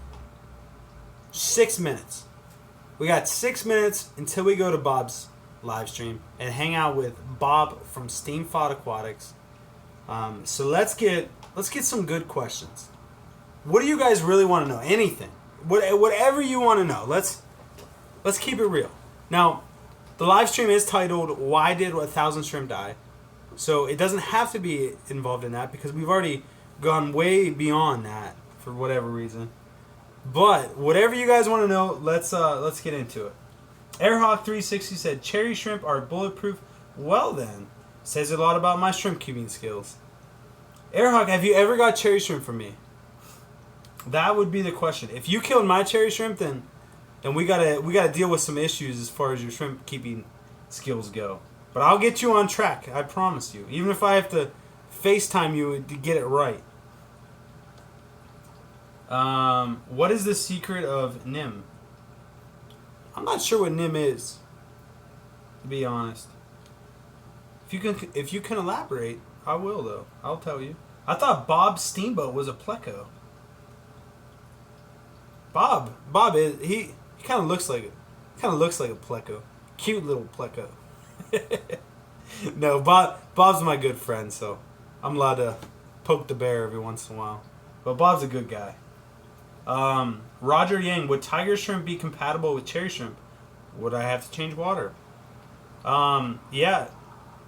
S1: 6 minutes. We got 6 minutes until we go to Bob's live stream and hang out with Bob from Steamfod Aquatics. So let's get some good questions. What do you guys really want to know? Anything. Whatever you want to know. Let's keep it real. Now, the live stream is titled, Why Did 1,000 Shrimp Die? So it doesn't have to be involved in that because we've already gone way beyond that for whatever reason. But whatever you guys want to know, let's get into it. Airhawk360 said, cherry shrimp are bulletproof. Well then, says a lot about my shrimp keeping skills. Airhawk, have you ever got cherry shrimp from me? That would be the question. If you killed my cherry shrimp, then we gotta deal with some issues as far as your shrimp keeping skills go. But I'll get you on track, I promise you. Even if I have to FaceTime you to get it right. What is the secret of Nim? I'm not sure what Nim is, to be honest. If you can elaborate, I will though. I'll tell you. I thought Bob Steamboat was a pleco. Bob is He kind of looks like a pleco. Cute little pleco. No, Bob's my good friend, so I'm allowed to poke the bear every once in a while. But Bob's a good guy. Roger Yang, would tiger shrimp be compatible with cherry shrimp? Would I have to change water? Yeah.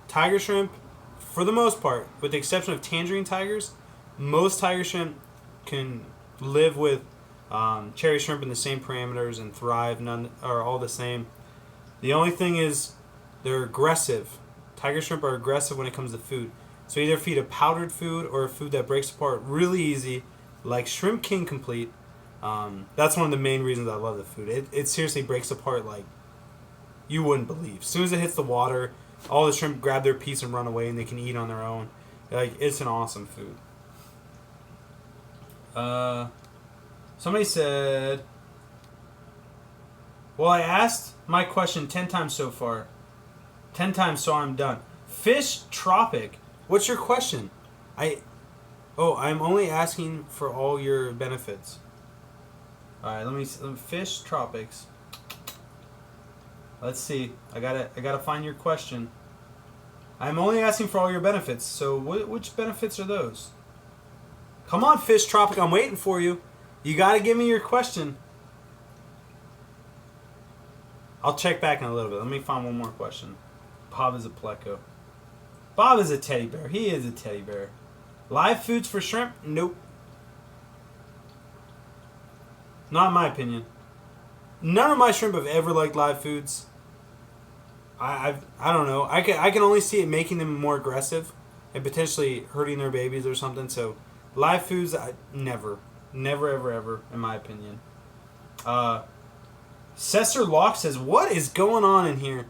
S1: Tiger shrimp, for the most part, with the exception of tangerine tigers, most tiger shrimp can live with cherry shrimp in the same parameters and thrive. None are all the same. The only thing is they're aggressive. Tiger shrimp are aggressive when it comes to food. So either feed a powdered food or a food that breaks apart really easy, like Shrimp King Complete. That's one of the main reasons I love the food. It seriously breaks apart like you wouldn't believe. As soon as it hits the water, all the shrimp grab their piece and run away, and they can eat on their own. Like, it's an awesome food. Somebody said, well, I asked my question 10 times so far. 10 times, so I'm done. Fish Tropic, what's your question? I'm only asking for all your benefits. All right, let me Fish Tropics. Let's see. I gotta find your question. I'm only asking for all your benefits. So which benefits are those? Come on, Fish Tropic. I'm waiting for you. You gotta give me your question. I'll check back in a little bit. Let me find one more question. Bob is a pleco. Bob is a teddy bear. He is a teddy bear. Live foods for shrimp? Nope. Not in my opinion. None of my shrimp have ever liked live foods. I don't know. I can only see it making them more aggressive and potentially hurting their babies or something. So live foods, never ever in my opinion. Cesar Locke says, what is going on in here?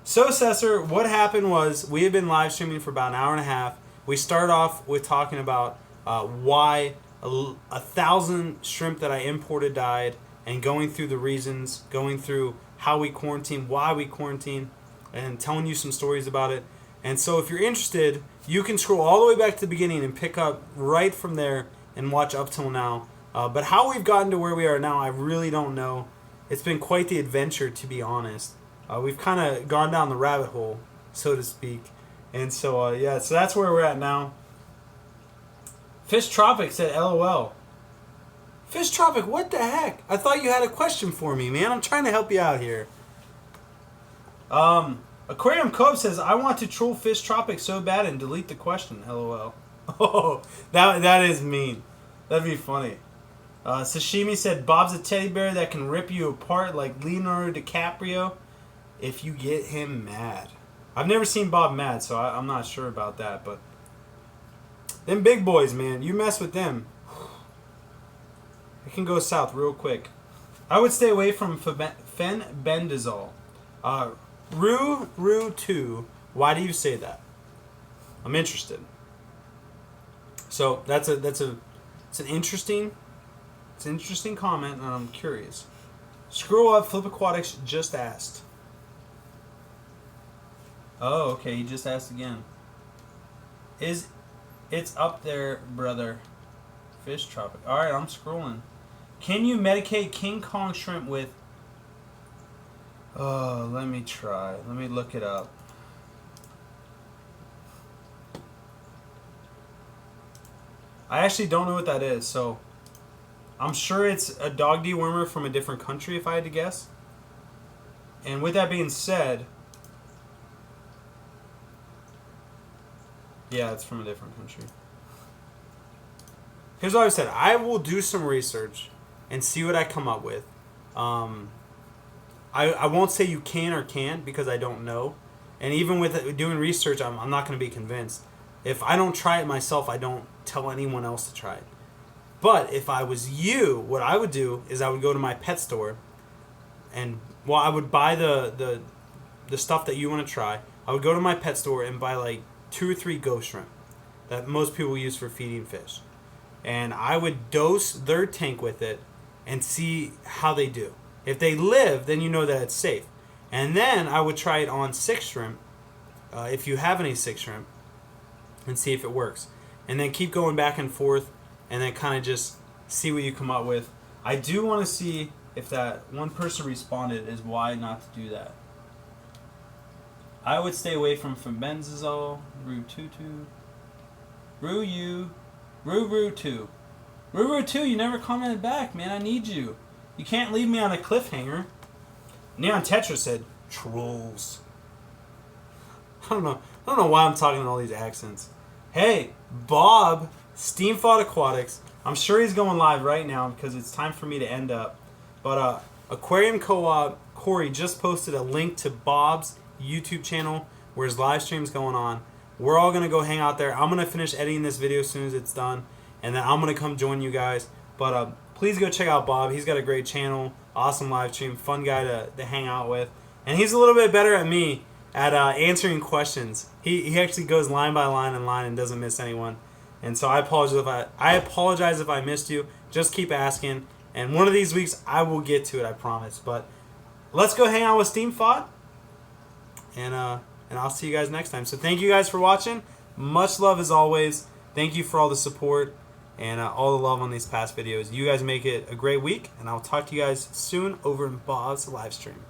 S1: So Cesar, what happened was we had been live streaming for about an hour and a half. We started off with talking about why 1,000 shrimp that I imported died, and going through the reasons, going through how we quarantine, why we quarantine, and telling you some stories about it. And so if you're interested, you can scroll all the way back to the beginning and pick up right from there and watch up till now. But how we've gotten to where we are now, I really don't know. It's been quite the adventure, to be honest. We've kind of gone down the rabbit hole, so to speak. And so, so that's where we're at now. Fish Tropic said, LOL. Fish Tropic, what the heck? I thought you had a question for me, man. I'm trying to help you out here. Aquarium Cove says, I want to troll Fish Tropic so bad and delete the question, LOL. Oh, that is mean. That'd be funny. Sashimi said, Bob's a teddy bear that can rip you apart like Leonardo DiCaprio if you get him mad. I've never seen Bob mad, so I'm not sure about that, but them big boys, man, you mess with them, it can go south real quick. I would stay away from fenbendazole. Rue 2, why do you say that? I'm interested. So it's an interesting comment, and I'm curious. Scroll up, Flip Aquatics just asked. Oh, okay, he just asked again. It's up there, brother. Fish Tropic. Alright, I'm scrolling. Can you medicate King Kong shrimp with... Oh, let me try. Let me look it up. I actually don't know what that is, so... I'm sure it's a dog dewormer from a different country, if I had to guess. And with that being said... Yeah, it's from a different country. Here's what I said. I will do some research and see what I come up with. I won't say you can or can't because I don't know. And even with doing research, I'm not going to be convinced. If I don't try it myself, I don't tell anyone else to try it. But if I was you, what I would do is I would go to my pet store and, well, I would buy the stuff that you want to try. I would go to my pet store and buy like 2 or 3 ghost shrimp that most people use for feeding fish. And I would dose their tank with it and see how they do. If they live, then you know that it's safe. And then I would try it on 6 shrimp, if you have any 6 shrimp, and see if it works. And then keep going back and forth, and then kind of just see what you come up with. I do want to see if that one person responded is why not to do that. I would stay away from benzazole, Rue-Tutu, Rue-You, Rue-Rue-2. Rue-Rue-2, you never commented back, man. I need you. You can't leave me on a cliffhanger. Neon Tetra said, trolls. I don't know why I'm talking in all these accents. Hey, Bob, Steamfought Aquatics. I'm sure he's going live right now because it's time for me to end up. But Aquarium Co-op Corey just posted a link to Bob's YouTube channel where his live stream's going on. We're all gonna go hang out there. I'm gonna finish editing this video as soon as it's done, and then I'm gonna come join you guys. But please go check out Bob. He's got a great channel, awesome live stream, fun guy to hang out with, and he's a little bit better at me at answering questions. He actually goes line by line and doesn't miss anyone. And so I apologize if I missed you. Just keep asking, and one of these weeks I will get to it, I promise. But let's go hang out with Steamfought. And I'll see you guys next time. So thank you guys for watching. Much love as always. Thank you for all the support and all the love on these past videos. You guys make it a great week, and I'll talk to you guys soon over in Bob's live stream.